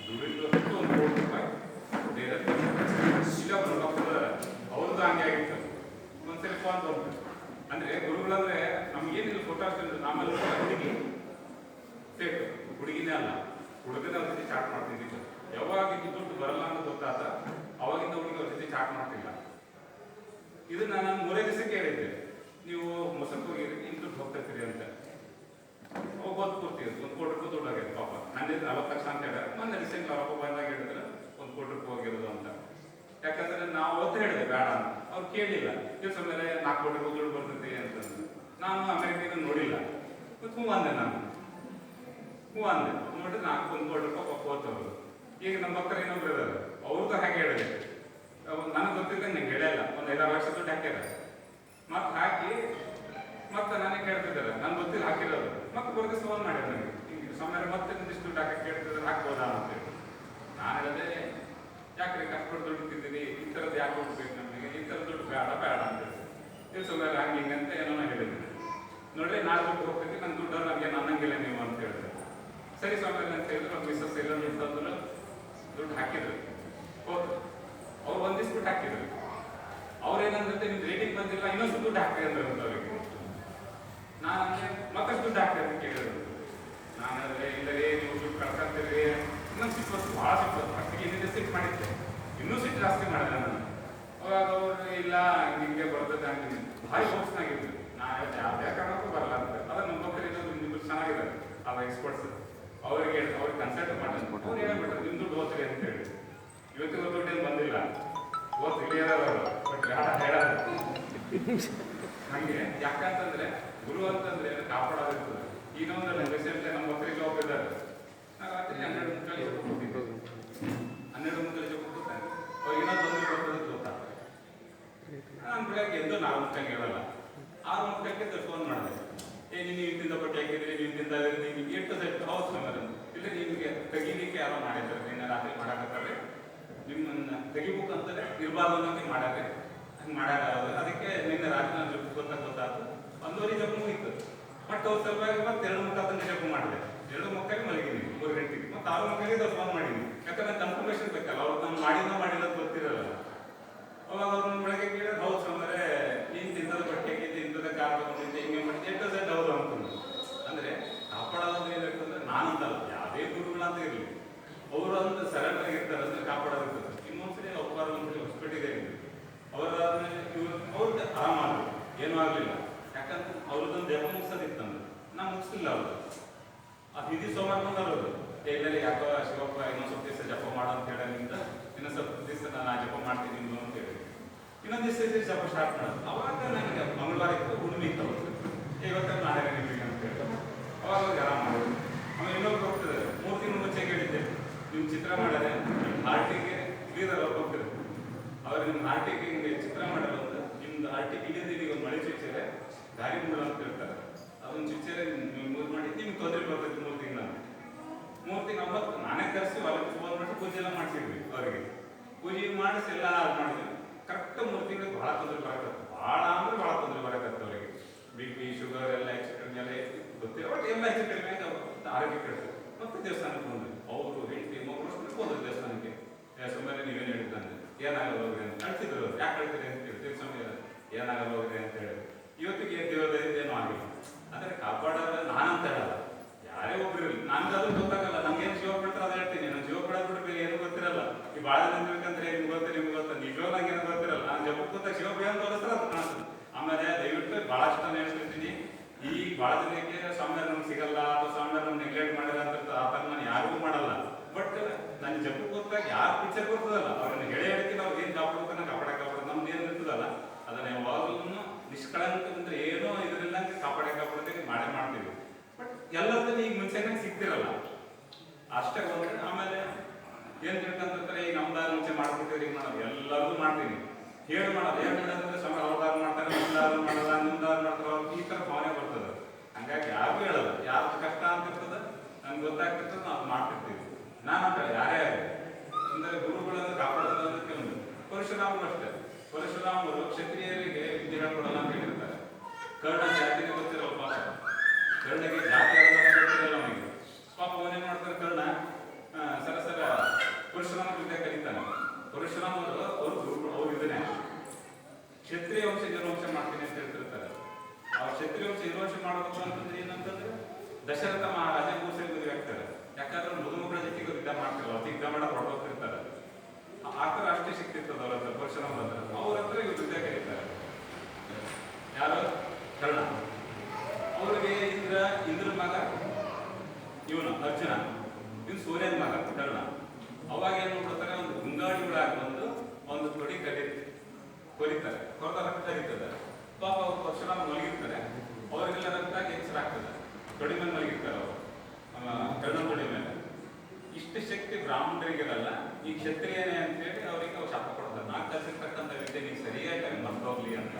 ದುಡಿದು 1 ಕೋಟಿ ರೂಪಾಯಿ ಬೇರೆ ಇಲ್ಲ ಅವ್ರದ್ದು ಹಂಗೆ ಆಗಿತ್ತು. ಒಂದ್ಸರಿ ಫೋನ್ ತೊಗೊಂಡು ಅಂದರೆ ಗುರುಗಳಂದ್ರೆ ನಮ್ಗೇನಿಲ್ಲ ಫೋಟೋ ಹಾಕ್ತಿದ್ರು. ಆಮೇಲೆ ಹುಡುಗಿ ಫೇಕ್ ಹುಡುಗಿನೇ ಅಲ್ಲ, ಹುಡುಗನ ಅವ್ರ ಜೊತೆ ಚಾಟ್ ಮಾಡ್ತಿದ್ದಿತ್ತು. ಯಾವಾಗ ದುಡ್ಡು ಬರಲ್ಲ ಅಂತ ಗೊತ್ತಾದ ಅವಾಗಿಂದ ಹುಡುಗಿ ಅವ್ರ ಜೊತೆ ಚಾಟ್ ಮಾಡ್ತಿಲ್ಲ. ಇದನ್ನ ನಾನು 3 ದಿವಸಕ್ಕೆ ಹೇಳಿದ್ದೆ, ನೀವು ಮೊಸರು ಹೋಗಿರಿ ನಿಮ್ಮ ದುಡ್ಡು ಹೋಗ್ತಿರ್ತೀರಿ ಅಂತ. ಗೊತ್ತು ಕೊಡ್ತೀವಿ 1 ಕೋಟಿ ರೂಪಾಯಿ ದುಡ್ಡು ಆಗಿದೆ ಪಾಪ. ನನ್ನಿಂದ 40 ಲಕ್ಷ ಅಂತ ಹೇಳಿದ್ರೆ ಮೊನ್ನೆ ರೀಸೆಂಟ್ ಅವ್ರ ಅಪ್ಪ ಬಂದಾಗ ಹೇಳಿದ್ರೆ 1 ಕೋಟಿ ರೂಪಾಯಿ ಹೋಗಿರೋದು ಅಂತ. ಯಾಕಂದ್ರೆ ನಾವು ಅವತ್ತು ಹೇಳಿದೆ ಬೇಡ ಅಂತ, ಅವ್ರು ಕೇಳಲಿಲ್ಲ. ದಿವಸ ಮೇಲೆ 4 ಕೋಟಿ ರೂಪಾಯಿ ದುಡ್ಡು ಬರ್ತೈತಿ ಅಂತಂದು ನಾನು ಅಮೆರಿಕದಿಂದ ನೋಡಿಲ್ಲ. ಹ್ಞೂ ಅಂದೆ, ನಾನು ಹ್ಞೂ ಅಂದೆ. ನೋಡಿದ್ರೆ 1 ಕೋಟಿ ರೂಪಾಯಿ ಪಾಪ ಹೋಗ್ತವ್ರು. ಈಗ ನಮ್ಮ ಭಕ್ತರು ಇನ್ನೊಬ್ರು ಇದ್ದಾರೆ, ಅವ್ರದ್ದು ಹಾಗೆ ಹೇಳಿದೆ. ನನಗೆ ಗೊತ್ತಿದ್ದಂಗೆ ನಂಗೆ ಹೇಳ್ಯಾಲ್ಲ, ಒಂದು 5-6 ಲಕ್ಷ ದುಡ್ಡು ಹಾಕ್ಯಾರ. ಮತ್ತೆ ಹಾಕಿ ಮತ್ತೆ ನನಗೆ ಕೇಳ್ತಿದ್ದಾರೆ, ನನ್ಗೆ ಗೊತ್ತಿಲ್ಲ ಹಾಕಿರೋದು. ಮತ್ತೆ ಬರೆದು ಫೋನ್ ಮಾಡಿದ್ರು ನನಗೆ, ಈಗ ಸಮಯ ಮತ್ತೆ ಒಂದಿಷ್ಟು ದುಡ್ಡು ಹಾಕಿ ಕೇಳ್ತಿದ್ದಾರೆ, ಹಾಕ್ಬೋದಾ ಅಂತೇಳಿ. ನಾನು ಹೇಳಿದೆ, ಯಾಕ್ರಿ ಕಷ್ಟಪಟ್ಟು ದುಡ್ಡು ತಿಂದಿರಿ, ಈ ಥರದ್ದು ಯಾಕೆ ಹೋಗ್ಬೇಕು ನಮಗೆ, ಈ ಥರ ದುಡ್ಡು ಬೇಡ ಅಂತ ಹೇಳಿ ದಿವಸ ಮೇಲೆ ಹಂಗೆ ಹಿಂಗೆ ಅಂತ ಏನೋ ಹೇಳಿದ್ದೀನಿ. ನೋಡ್ರಿ ನಾಳೆ ದುಡ್ಡು ಹೋಗ್ತೀವಿ, ನನ್ನ ದುಡ್ಡು ನನಗೆ ನನ್ನಂಗಿಲ್ಲ ನೀವು ಅಂತ ಹೇಳಿದ್ರೆ. ಸರಿ ಸ್ವಾಮಿ ಅಂತ ಹೇಳಿದ್ರು. ಅವ್ರು ಮಿಸ್ಸಸ್ ಎಲ್ಲ ದುಡ್ಡು ದುಡ್ಡು ಹಾಕಿದ್ರು, ಹೋದ್ರು. ಅವ್ರು 1 ದಿವ್ಸ ದುಡ್ಡು ಹಾಕಿದ್ರು. ಅವ್ರೇನಂದ್ರೆ ನಿಮ್ದು ರೇಟಿಂಗ್ ಬಂದಿಲ್ಲ, ಇನ್ನೊಂದು ದುಡ್ಡು ಹಾಕ್ತೀರಿ ಅಂದ್ರೆ ಅವ್ರಿಗೆ. ನಾನು ಮತ್ತಷ್ಟು ದುಡ್ಡು ಹಾಕ್ತೀರಿ ಅಂತ ಕೇಳಿದ್ರು. ನಾನು ಹೇಳಿದ್ರೆ ಇಲ್ಲ ರೀ, ನೀವು ದುಡ್ಡು ಕಳ್ಕೊಂತೀರಿ. ಇನ್ನೊಂದು ಸಿಟ್ಟು ಭಾಳ ಸಿಟ್ಟು, ಅಷ್ಟಿಗೆ ಇನ್ನಿಂದ ಸಿಟ್ಟು ಮಾಡಿದ್ದೆ, ಇನ್ನೂ ಸಿಟ್ಟು ಜಾಸ್ತಿ ಮಾಡಿದೆ ನಾನು. ಅವಾಗ ಅವರು ಇಲ್ಲ ನಿಮಗೆ ಬರ್ತದೆ ಹಂಗೆ ಭಾರಿ ಹೋಗ್ಸ್ನಾಗಿದ್ರು. ನಾನು ಹೇಳಿದೆ ಯಾವುದೇ ಕಾರಣಕ್ಕೂ ಬರಲ್ಲ ಅಂತ. ಅದ್ರ ನಮ್ಮ ಮಕ್ಕಳಿಗೆ ನಿಮ್ದು ಚೆನ್ನಾಗಿದ್ದಾರೆ ಅವ ಎಕ್ಸ್ಪರ್ಟ್ಸ್, ಅವ್ರಿಗೆ ಕನ್ಸಲ್ಟ್ ಮಾಡಿ ಅವ್ರು ಹೇಳ್ಬಿಟ್ರೆ ನಿಮ್ಮ ದುಡ್ಡು ಓದ್ತೀರಿ ಅಂತ ಹೇಳಿ. ಇವತ್ತಿಗೂ ದುಡ್ಡು ಏನು ಬಂದಿಲ್ಲ, ಓದ್ತು ಇಲ್ಲಿ ಇರೋರು ಬಟ್ ಹೇಳೋದು ಹಂಗೆ. ಯಾಕಂತಂದ್ರೆ ಗುರು ಅಂತಂದ್ರೆ ಕಾಪಾಡೋದಿರ್ತದೆ. ಇನ್ನೊಂದು ರೀಸೆಂಟ್ಲಿ ನಮ್ಮ ಮಕ್ಕಳಿಗೆ ಹೋಗಿದ್ದಾರೆ. ನಾವು ರಾತ್ರಿ 12 ಮುಕ್ಕಾಲಿಗೆ ಕೊಡ್ತಿದ್ದೆ, 12 ಮುಕ್ಕಾಲಿಗೆ ಕೊಡ್ತಾರೆ. ಅವ್ರಿಗೆ ಇನ್ನೊಂದು ಬರ್ತದೆ ಗೊತ್ತಾಗ್ತದೆ. ನಾನು ಬೆಳಗ್ಗೆ ಎದ್ದು 4 ಮುಕ್ಕಾಲಿಗೆ ಹೇಳಲ್ಲ, 6 ಮುಕ್ಕಾಲಿಗೆ ಫೋನ್ ಮಾಡಿದೆ. ನೀವು ಇಂತಿಂದ ಬಟ್ಟೆ ಹಾಕಿದ್ರಿ, ನೀವು ಇಂತಿಂದ ನಿಮ್ಗೆ 8 ಹೌದು ಸಮಯ ಇಲ್ಲ, ನಿಮಗೆ ತೆಗಿಲಿಕ್ಕೆ ಯಾರೋ ಮಾಡಿದ್ದಾರೆ, ನಿನ್ನೆ ರಾತ್ರಿ ಮಾಡಾಕತ್ತಾರೆ, ನಿಮ್ಮನ್ನ ತೆಗಿಬೇಕು ಅಂತಲೇ ಇರಬಾರ್ದು ಅನ್ನೋಕೆ ಮಾಡ್ಯಾರೆ. ಹಂಗೆ ಮಾಡ್ಯಾರ. ಅದಕ್ಕೆ ನಿನ್ನೆ ರಾತ್ರಿ ನಾನು ಗೊತ್ತಾಯ್ತು 1:30 ಜಪ ಮುಗಿತ್ತು. ಮತ್ತೆ ಅವ್ರು ಸ್ವಲ್ಪ ಮತ್ತೆ 2 ಮುಕ್ಕಾಲು ತನಕ ಜಪ ಮಾಡಿದೆ. 2 ಮುಕ್ಕಾಲಿಗೆ ಮಲಗಿದ್ದೀನಿ 3 ಗಂಟೆಗೆ. ಮತ್ತೆ 6 ಮುಕ್ಕಾಲಿಗೆ ಫೋನ್ ಮಾಡಿದ್ದೀನಿ. ಯಾಕಂದ್ರೆ ಕನ್ಫರ್ಮೇಷನ್ ಬೇಕಲ್ಲ, ಅವ್ರು ನಾನು ಮಾಡಿಲ್ಲ ಗೊತ್ತಿರಲ್ಲ. ಅವಾಗ ಅವ್ರನ್ನ ಬೆಳಗ್ಗೆ ಕೇಳಿದ್ರೆ ಹೌದು ಸಮರೆ ನೀನು ತಿಂದದ ಬಟ್ಟೆ ಹಾಕಿದ್ದೆ, ಇಂಥದ ಕಾರ್ ತಗೊಂಡಿದ್ದೆ, ಹಿಂಗೆ ಮಾಡಿದ್ದೆ, 8 ಹೌದು ಅಂತಂದು. ಅಂದರೆ ಕಾಪಾಡೋದು ಏನಿರ್ತಂದ್ರೆ ನಾನಂತಲ್ಲ, ಯಾವುದೇ ಗುರುಗಳಂತ ಇರಲಿ, ಅವರು ಏನೂ ಆಗಲಿಲ್ಲ. ಯಾಕಂದ್ರೆ ಅವ್ರದ್ದೊಂದು ಜಪ ಮುಗಿಸೋದಿತ್ತಂದ್ರೆ ನಾ ಮುಗಿಸ್ಲಿಲ್ಲ ಅವ್ರದ್ದು. ಅದು ಹಿಂದಿ ಸೋಮವಾರ ಬಂದವರು ಎಲ್ಲರೂ ಯಾಕೋ ಶಿವಪ್ಪ ಇನ್ನೊಂದು ಸ್ವಲ್ಪ ದಿವಸ ಜಪ ಮಾಡೋ ಅಂತ ಹೇಳೋದ್ರಿಂದ ಇನ್ನೊಂದು ಸ್ವಲ್ಪ ದಿವಸ ನಾನು ಜಪ ಮಾಡ್ತೀನಿ ಅಂತ ಹೇಳಿ ಇನ್ನೊಂದು ದಿವಸ ಜಪ ಸ್ಟಾರ್ಟ್ ಮಾಡೋದು. ಅವಾಗ ನನಗೆ ಮಂಗಳವಾರ ಇತ್ತು, ಹುಣ್ಣಿಮೆ ಇತ್ತು, ಇವತ್ತು ನಾಳೆ ನಿಮಗೆ ಅಂತ ಹೇಳಿ ಅವಾಗ ಆರಾಮ ಮಾಡೋದು. ಆಮೇಲೆ ಇನ್ನೊಬ್ರು ಹೋಗ್ತದೆ 3 ತಿಂಗಳು ಮುಂಚೆ ಹೇಳಿದ್ದೆ, ನೀವು ಚಿತ್ರ ಮಾಡಿದ್ರೆ ನಿಮ್ಮ ಹಾರ್ಟಿಗೆ ಕ್ಲಿಯರ್ ಅವ್ರು ಹೋಗ್ತದೆ. ಅವ್ರು ನಿಮ್ಮ ಹಾರ್ಟಿಗೆ ಹಿಂಗೆ ಚಿತ್ರ ಮಾಡಲ್ಲ ಅಂದ್ರೆ ನಿಮ್ದು ಹಾರ್ಟಿಗೆ ಇಲ್ಲಿಂದ ಒಂದು ಮಳೆ ಚುಚ್ಚಿದ್ರೆ ದಾರಿ ಮೂಲ ಅಂತ ಹೇಳ್ತಾರೆ. ಅದೊಂದು ಚುಚ್ಚಿದ್ರೆ ನೀವು ಮೂರು ಮಾಡಿ ನಿಮ್ಗೆ ತೊಂದರೆ ಬರ್ತೈತೆ 3 ತಿಂಗಳು. 3 ತಿಂಗಳು ಅವತ್ತು ನಾನೇ ಕರೆಸಿ ಹೊಲಕ್ಕೆ ಫೋನ್ ಮಾಡಿ ಪೂಜೆ ಎಲ್ಲ ಮಾಡಿಸಿದ್ವಿ. ಅವರಿಗೆ ಪೂಜೆ ಮಾಡಿಸಿ ಎಲ್ಲ ಮಾಡಿದ್ವಿ. ಕರೆಕ್ಟ್ 3 ತಿಂಗಳಿಗೆ ಭಾಳ ತೊಂದರೆ ಬರಕತ್ತು, ಭಾಳ ಅಂದ್ರೆ ಭಾಳ ತೊಂದರೆ ಬರಕತ್ತು ಅವರಿಗೆ. BP ಶುಗರ್ ಎಲ್ಲ ಹೆಚ್ಚು ಕಡಿಮೆ ಎಲ್ಲ ಗೊತ್ತಿಲ್ಲ, ಬಟ್ ಎಲ್ಲ ಹೆಚ್ಚು ಕಡಿಮೆ ಆಗಿ ಆರೋಗ್ಯ ಕೆಡ್ತು. ಮತ್ತೆ ದೇವಸ್ಥಾನಕ್ಕೆ ಬಂದ್ವಿ. ಅವರು ಹೆಂಡತಿ ಮಕ್ಕಳು ಹೋದ್ರು ದೇವಸ್ಥಾನಕ್ಕೆ. ಸುಮ್ಮನೆ ನೀವೇನು ಹೇಳಿದ್ದಂದ್ರೆ ಏನಾಗಲ್ಲ ಹೋಗ್ರಿ ಅಂತ ಕಳ್ಸಿದ್ರು. ಯಾಕೆ ಕಳ್ತೀರಿ ಅಂತ ಹೇಳ್ತೀವಿ, ಸಮಯ ಏನಾಗಲ್ಲ ಹೋಗ್ರಿ ಅಂತ ಹೇಳಿ ಇವತ್ತಿಗೆ ದೇವರಿಂದ ಏನೂ ಆಗಿಲ್ಲ. ಅಂದರೆ ಕಾಪಾಡೋದು ನಾನಂತ ಹೇಳಲ್ಲ, ಯಾರೇ ಒಬ್ರು ಇರಲಿ. ನನ್ಗೆ ಅದು ಗೊತ್ತಾಗಲ್ಲ, ನಮ್ಗೇನು ಜೀವ ಬಿಡ್ತಾರೆ ಅದು ಹೇಳ್ತೀನಿ. ನಾನು ಜೀವ ಬಿಡೋದ್ಬಿಟ್ರೆ ಏನು ಗೊತ್ತಿರಲ್ಲ. ಈ ಭಾಳ ಜನ ಬೇಕಂದ್ರೆ ನಿಮ್ಗೆ ಗೊತ್ತು ನಿಜವಾಗ ನಂಗೇನು ಗೊತ್ತಿರಲ್ಲ. ನಾನು ಜಪಕ್ಕೆ ಗೊತ್ತಾಗ ಶಿವ ಭಯ ಅಂತ ತೋರಿಸ್ತಾರೆ ಅದು ಕಾಣಿಸ್ತದೆ. ಆಮೇಲೆ ದಯವಿಟ್ಟು ಭಾಳಷ್ಟು ನಾನು ಹೇಳ್ತಿರ್ತೀನಿ, ಈ ಭಾಳ ಜನಕ್ಕೆ ಸ್ವಾಮಿಯಾರ ನಮ್ಗೆ ಸಿಗಲ್ಲ ಅಥವಾ ಸ್ವಾಮಿಯಾರ ನಮ್ಗೆ ನೆಗ್ಲೆಕ್ಟ್ ಮಾಡಿಲ್ಲ ಅಂತ ಆ ಥರ ನಾನು ಯಾರಿಗೂ ಮಾಡಲ್ಲ. ಬಟ್ ನನ್ನ ಜಪಕ್ಕೆ ಗೊತ್ತಾಗ ಯಾರು ಪಿಕ್ಚರ್ ಬರ್ತದಲ್ಲ ಅವ್ರನ್ನ ಹೇಳಿಕೆ ನಾವು ಏನು ಕಾಪಾಡ್ಬೇಕು ಕಾಪಾಡೋದು ನಮ್ದು ಏನು ಇರ್ತದಲ್ಲ ಅದನ್ನ ಯಾವಾಗಲೂ ನಿಷ್ಕಳಂಕ ಅಂದ್ರೆ ಏನೋ ಇದರಿಂದ ಕಾಪಾಡೋದಕ್ಕೆ ಮಾಡ್ತೀವಿ. ಬಟ್ ಎಲ್ಲದನ್ನು ಈಗ ಮುಂಚೆನೇ ಸಿಗ್ತಿರಲ್ಲ ಅಷ್ಟೇ ಬಂದ್ರೆ. ಆಮೇಲೆ ಏನ್ ತಿಳ್ಕೊಂತಾರೆ, ಈಗ ನಮ್ದಾರ ಮುಂಚೆ ಮಾಡ್ಬಿಟ್ಟಿದ್ರೆ ಈಗ ಮಾಡೋದು ಎಲ್ಲರೂ ಮಾಡ್ತೀನಿ ಹೇಳಿ ಮಾಡೋದು. ಏನ್ ಮಾಡೋದಂದ್ರೆ ಸ್ವಾಮಿ ಅವ್ರದಾರ ಮಾಡ್ತಾರೆ, ನಮ್ದಾರ ಮಾಡಲ್ಲ, ನಿಮ್ದಾರ ಮಾಡ್ತಾರೆ, ಈ ತರ ಭಾವನೆ ಬರ್ತದೆ. ಹಂಗಾಗಿ ಯಾರಿಗೂ ಹೇಳಲ್ಲ, ಯಾರು ಕಷ್ಟ ಅಂತ ಇರ್ತದ ನನ್ಗೆ ಗೊತ್ತಾಗ್ತಿರ್ತದೆ, ನಾವು ಮಾಡ್ತಿರ್ತೀವಿ. ನಾನಂತ ಯಾರೇ ಆಗಲಿ ಅಂದರೆ ಗುರುಗಳನ್ನು ಕಾಪಾಡೋದು ಅಂತ ಕೆಲವೊಂದು. ಪರಶುರಾಮರು ಅಷ್ಟೇ, ಪರಶುರಾಮರು ಕ್ಷತ್ರಿಯರಿಗೆ ವಿದ್ಯೆ ಹೇಳ್ಕೊಡಲ್ಲ ಅಂತ ಹೇಳಿರ್ತಾರೆ. ಕರ್ಣ ಜಾತಿಗೆ ಗೊತ್ತಿರಲ್ಲ ಪಾಪ, ಕರ್ಣಗೆ ಜಾತಿ ಗೊತ್ತಿರಲ್ಲ ಅವನಿಗೆ. ಪಾಪ ಅವನೇನ್ ಮಾಡ್ತಾರೆ, ಕರ್ಣ ಸರಸರ ಪರಶುರಾಮ ವಿದ್ಯೆ ಕಲಿತಾನೆ. ಪರಶುರಾಮರು ಅವ್ರು ಇದನ್ನೇ ಕ್ಷತ್ರಿಯ ವಂಶ ನಿರ್ವಂಶ ಮಾಡ್ತೀನಿ ಅಂತ ಹೇಳ್ತಿರ್ತಾರೆ. ಅವ್ರು ಕ್ಷತ್ರಿಯ ವಂಶ ನಿರ್ವಂಶ ಮಾಡಬೇಕು ಅಂತಂದ್ರೆ ಏನಂತಂದ್ರೆ ದಶರಥ ಮಹಾರಾಜ ಮೂಸರಿ ಮದುವೆ ಆಗ್ತಾರೆ. ಯಾಕಂದ್ರೆ ಮದುಮಕ್ಕಳ ಜೊತೆಗೆ ಯುದ್ಧ ಮಾಡ್ತಿರಲ್ಲ, ಅವ್ರು ಯುದ್ಧ ಮಾಡಕ್ಕೆ ಹೊರಟೋಗ್ತಿರ್ತಾರೆ. ಆ ಥರ ಅಷ್ಟೇ ಸಿಕ್ತಿರ್ತದೆ ಅವ್ರ ಹತ್ರ, ಪರಶುರಾಮ ಹತ್ರ. ಅವ್ರ ಹತ್ರ ಇವ್ರು ಯುದ್ಧ ಕರೀತಾರೆ. ಯಾರು? ಕರ್ಣ. ಅವ್ರಿಗೆ ಇಂದ್ರ ಮಗ ಇವನು ಅರ್ಜುನ, ಇವ್ನು ಸೂರ್ಯನ ಮಗ ಕರ್ಣ. ಅವಾಗ ಏನ್ ಮಾಡ್ತಾರೆ, ಒಂದು ಗುಂಗಾಡಿಗಳಾಗಿ ಬಂದು ಒಂದು ತೊಡಿ ಕೊರಿತಾರೆ, ಕೊರದ ರಕ್ತ ಹರಿತದೆ. ಪಾಪ ಅವ್ರು ಪರಶುರಾಮ ಮಲಗಿರ್ತಾರೆ, ಅವರಿಗೆಲ್ಲ ರಕ್ತ ಹೆಚ್ಚರಾಗ್ತದೆ. ತೊಡಿ ಮೇಲೆ ಮಲಗಿರ್ತಾರೆ ಅವರು, ಕರ್ಣ ತೊಡಿ ಮೇಲೆ. ಇಷ್ಟು ಶಕ್ತಿ ಬ್ರಾಹ್ಮಣರಿಗಿರಲ್ಲ, ಈ ಕ್ಷತ್ರಿಯನೇ ಅಂತೇಳಿ ಅವ್ರಿಗೆ ಅವ್ರು ಶಾಪ ಕೊಡ್ತಾರೆ. 4 ಕಲಿಸಿರ್ತಕ್ಕಂಥ ವಿದ್ಯೆ ನೀವು ಸರಿಯಾಗಿ ಮರ್ತೋಗ್ಲಿ ಅಂತ.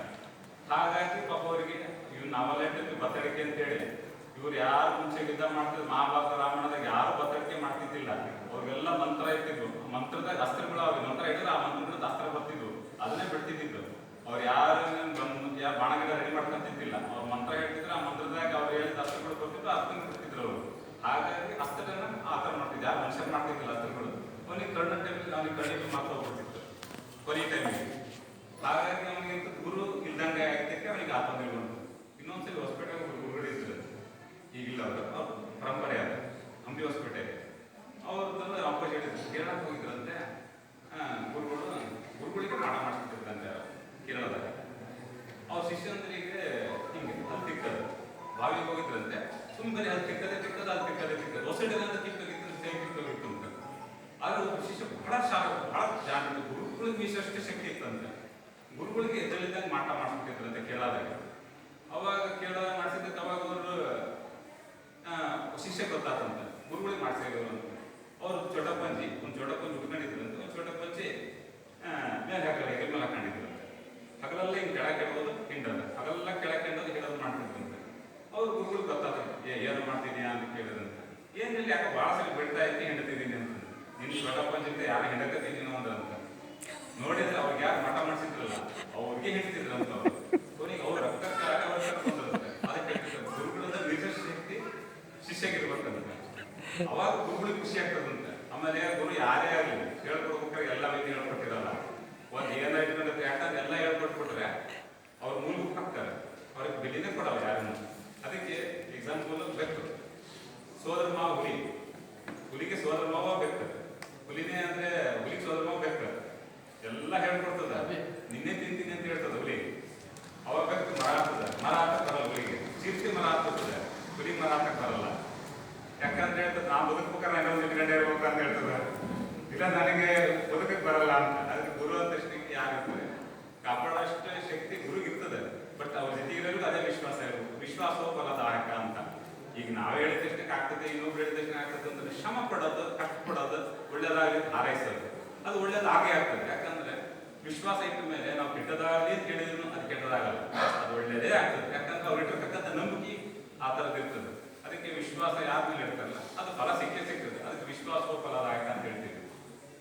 ಹಾಗಾಗಿ ಪಾಪ ಅವರಿಗೆ ಇವ್ ನಾವೆಲ್ಲ ಬತ್ತಡಿಕೆ ಅಂತೇಳಿ ಇವ್ರು ಯಾರು ಮುಂಚೆ ಯುದ್ಧ ಮಾಡ್ತಿದ್ರು ಮಹಾಭಾರತ ರಾಮಾಯಣದಾಗ ಯಾರು ಬತ್ತಡಿಕೆ ಮಾಡ್ತಿದ್ದಿಲ್ಲ. ಅವ್ರಿಗೆಲ್ಲ ಮಂತ್ರ ಇರ್ತಿದ್ವು, ಮಂತ್ರದಾಗ ಅಸ್ತ್ರಗಳು ಅವ್ರಿಗೆ ಮಂತ್ರ ಇಟ್ಟಿದ್ರೆ ಆ ಮಂತ್ರಗಳದ್ದು ಅಸ್ತ್ರ ಬರ್ತಿದ್ವು, ಅದನ್ನೇ ಬಿಡ್ತಿದ್ದಿದ್ದು. ಅವ್ರು ಯಾರು ಬಾಣಗಿಡ ರೆಡಿ ಮಾಡ್ಕೊಂತಿದ್ದಿಲ್ಲ, ಅವ್ರು ಮಂತ್ರ ಹೇಳ್ತಿದ್ರು, ಆ ಮಂತ್ರದಾಗ ಅವ್ರು ಹೇಳಿದ ಅಸ್ತ್ರಗಳು ಬರ್ತಿದ್ರು, ಅಸ್ತ್ರ ಬಿಡ್ತಿದ್ರು ಅವರು. ಹಾಗಾಗಿ ಅಸ್ತ್ರನ ಆ ಥರ ಮಾಡ್ತಿದ್ರು, ಯಾರು ಮನುಷ್ಯರು ಮಾಡ್ತಿದ್ದಿಲ್ಲ ಅಸ್ತ್ರಗಳು. ಅವನಿಗೆ ಕಣ್ಣ ಟೈಮಿಗೆ ಅವನಿಗೆ ಕಣ್ಣಿಗೆ ಮಾತ್ರ ಹೋಗ್ಬಿಡ್ತಿತ್ತು ಕೊನೆ ಟೈಮಿಗೆ. ಹಾಗಾಗಿ ಅವನಿಗೆ ಗುರು ಇಲ್ದಂಗೆ ಆಗಿದ್ದಕ್ಕೆ ಅವನಿಗೆ ಆ ತೊಂದರೆ ಬಂತು. ಇನ್ನೊಂದ್ಸಲಿ ಹೊಸಪೇಟೆ ಗುರುಗಳಿದ್ರು, ಈಗಿಲ್ಲ ಅವರು ಪರಂಪರೆ ಅದ ಹಂಪಿ ಹೊಸಪೇಟೆ. ಅವ್ರದ್ದು ಆಪೋಸಿಟ್ ಇದ್ರು, ಕೇರಳಕ್ಕೆ ಹೋಗಿದ್ರಂತೆ. ಗುರುಗಳಿಗೆ ಪಾಠ ಮಾಡಿಸ್ತಿರ್ತಂತೆ ಕೇರಳದಾಗ. ಅವ್ರ ಶಿಷ್ಯಂದ್ರಿಗೆ ಹಿಂಗೆ ಅಲ್ಲಿ ತಿಕ್ಕದು ಬಾವಿಗೆ ಹೋಗಿದ್ರಂತೆ. ಸುಮ್ಮನೆ ಅಲ್ಲಿ ತಿಕ್ಕದೆ ಅಲ್ಲಿ ತಿಕ್ಕದೆ ಹೊಸಡಿದಂತ ತಿಕ್ಕೋಗಿತ್ತು ಅಂತ. ಆದ್ರೆ ಶಿಷ್ಯ ಬಹಳ ಜಾಣ, ಗುರುಗಳಿಗೆ ವಿಶಿಷ್ಟ ಶಕ್ತಿ ಇತ್ತಂತೆ. ಗುರುಗಳಿಗೆ ಎದ್ದಲ್ಲಿದ್ದಂಗೆ ಮಾಟ ಮಾಡಿಸ್ಬಿಟ್ಟಿದ್ರಂತೆ ಕೇಳಾದಾಗ. ಅವಾಗ ಕೇಳಾಗ ಮಾಡಿಸಿದ್ದಕ್ಕೆ ಅವಾಗ ಅವರು ಶಿಷ್ಯ ಗೊತ್ತಾತಂತೆ, ಗುರುಗಳಿಗೆ ಮಾಡಿಸಿದ್ರು ಅಂತ. ಅವ್ರು ಚೋಟಪಂಜಿ ಉಟ್ಕೊಂಡಿದ್ರಂತೆ. ಒಂದು ಚೋಟಪಂಜಿ ಮೇಲೆ ಹಾಕಲ್ಲ, ಹೆಗಲ ಮೇಲೆ ಹಾಕೊಂಡಿದ್ರಂತೆ. ಹಗಲೆಲ್ಲ ಹಿಂಗೆ ಕೆಳಗೆ ಕೆಡೋದು ಹಿಂಡದ, ಹಗಲೆಲ್ಲ ಕೆಳಗೆ ಕೆಡೋದು ಹಿಡೋದು ಮಾಡ್ತಿದ್ರಂತೆ. ಅವ್ರು ಗುರುಗಳಿಗೆ ಗೊತ್ತಾಗ್ತದೆ, ಏನು ಮಾಡ್ತಿದ್ಯಾ ಅಂತ ಕೇಳಿದಂತೆ. ಏನಿಲ್ಲ, ಯಾಕೆ ಭಾಳ ಸಲ ಬಿಡ್ತಾ ಇದ್ದೆ ಹಿಂಡ್ತಿದ್ದೀನಿ ಅಂತ. ನಿನ್ನ ಚೋಟಪಂಜಿಂದ ಯಾರು ಹಿಂಡಕತ್ತೀನಿ ಅಂದ್ರಂತ. ನೋಡಿದ್ರೆ ಅವ್ರಿಗೆ ಯಾರು ಮಠ ಮಾಡಿಸಿದ್ರಲ್ಲ ಅವ್ರಿಗೆ ಹಿಡ್ತಿದ್ರಂತ. ಅವ್ರು ಕೊನೆಗೆ ಅವ್ರ ರಕ್ತಕ್ಕೆ ಬಂದಿರುತ್ತೆ. ಅದಕ್ಕೆ ಗುರುಗಳದ ವಿಶೇಷ ಶಕ್ತಿ ಶಿಷ್ಯಗಿರ್ಬೇಕಂತ. ಅವಾಗ ಗುರುಗಳಿಗೆ ಖುಷಿ ಆಗ್ತದಂತೆ. ಆಮೇಲೆ ಗುರು ಯಾರೇ ಆಗಲಿ ಹೇಳ್ಕೊಡ್ಬೇಕಾದ್ರೆ ಎಲ್ಲ ವಿಧಿ ಹೇಳ್ಕೊಟ್ಟಿರಲ್ಲ. ಒಂದು ಏನ ಇಟ್ಕೊಂಡಿರ್ತಾರೆ, ಯಾಕಂದ್ರೆ ಎಲ್ಲ ಹೇಳ್ಕೊಟ್ಬಿಟ್ರೆ ಅವ್ರು ಮೂಲಕ್ಕೆ ಹಾಕ್ತಾರೆ, ಅವ್ರಿಗೆ ಬೆಲೆನೇ ಕೊಡಲ್ಲ ಯಾರನ್ನು. ಅದಕ್ಕೆ ಎಕ್ಸಾಂಪಲ್ ಬೆಕ್ಕು, ಸೋದರ ಮಾವ ಹುಲಿಗೆ ಸೋದರ ಮಾವ ಬೆಕ್ಕು. ಹುಲಿನೇ ಅಂದ್ರೆ ಹುಲಿಗೆ ಸೋದರ ಮಾವ ಬೆಕ್ಕು ಎಲ್ಲ ಹೇಳ್ಕೊಡ್ತದ. ನಿನ್ನೆ ತಿಂತೀನಿ ಅಂತ ಹೇಳ್ತದ ಹುಲಿ. ಅವಾಗ ಮರ ಆಗ್ತದೆ, ಮರ ಹಾಕಕ್ ಬರಲ್ಲ ಹುಲಿಗೆ, ಚಿರ್ತಿ ಮರ ಆಗ್ತದೆ, ಹುಲಿ ಮರ ಹಾಕಕ್ ಬರಲ್ಲ. ಯಾಕಂತ ಹೇಳ್ತದೆ ನಾ ಬದುಕ್ಬೇಕಾದ್ರೆ ಏನೋ ಒಂದು ಇಟ್ಕೊಂಡೇ ಇರ್ಬೇಕು ಅಂತ ಹೇಳ್ತದೆ, ಇಲ್ಲ ನನಗೆ ಬದುಕಕ್ಕೆ ಬರಲ್ಲ ಅಂತ. ಅದಕ್ಕೆ ಗುರು ಅಂತಷ್ಟಕ್ಕೆ ಯಾರಿರ್ತದೆ, ಕಾಪಾಡೋಷ್ಟು ಶಕ್ತಿ ಗುರುಗಿರ್ತದೆ. ಬಟ್ ಅವ್ರ ಜೊತೆಗಿರೋದು ಅದೇ ವಿಶ್ವಾಸ ಇರಬೇಕು. ವಿಶ್ವಾಸವೋ ಫಲದಾಯಕ ಅಂತ. ಈಗ ನಾವು ಹೇಳಿದಷ್ಟಕ್ಕೆ ಆಗ್ತದೆ, ಇನ್ನೊಬ್ರು ಹೇಳಿದಷ್ಟೇ ಆಗ್ತದೆ ಅಂದ್ರೆ ಶ್ರಮ ಪಡೋದು, ಕಷ್ಟಪಡೋದು, ಒಳ್ಳೇದಾಗಲಿ ಹಾರೈಸೋದು, ಅದು ಒಳ್ಳೇದಾಗೇ ಆಗ್ತದೆ. ಯಾಕಂದ್ರೆ ವಿಶ್ವಾಸ ಇಟ್ಟ ಮೇಲೆ ನಾವು ಕೆಟ್ಟದಾಗಲಿ ಅಂತ ಹೇಳಿದ್ರು ಅದು ಕೆಟ್ಟದಾಗಲ್ಲ, ಅದು ಒಳ್ಳೇದೇ ಆಗ್ತದೆ. ಯಾಕಂದ್ರೆ ಅವ್ರು ಇಟ್ಟಿರ್ತಕ್ಕಂಥ ನಂಬಿಕೆ ಆ ಥರದ್ದು ಇರ್ತದೆ. ಅದಕ್ಕೆ ವಿಶ್ವಾಸ ಯಾರ ಮೇಲೆ ಇರ್ತಾರಲ್ಲ ಅದು ಫಲ ಸಿಕ್ಕೇ ಸಿಗ್ತದೆ. ಅದಕ್ಕೆ ವಿಶ್ವಾಸವೋ ಫಲದಾಯಕ ಅಂತ ಹೇಳ್ತೀವಿ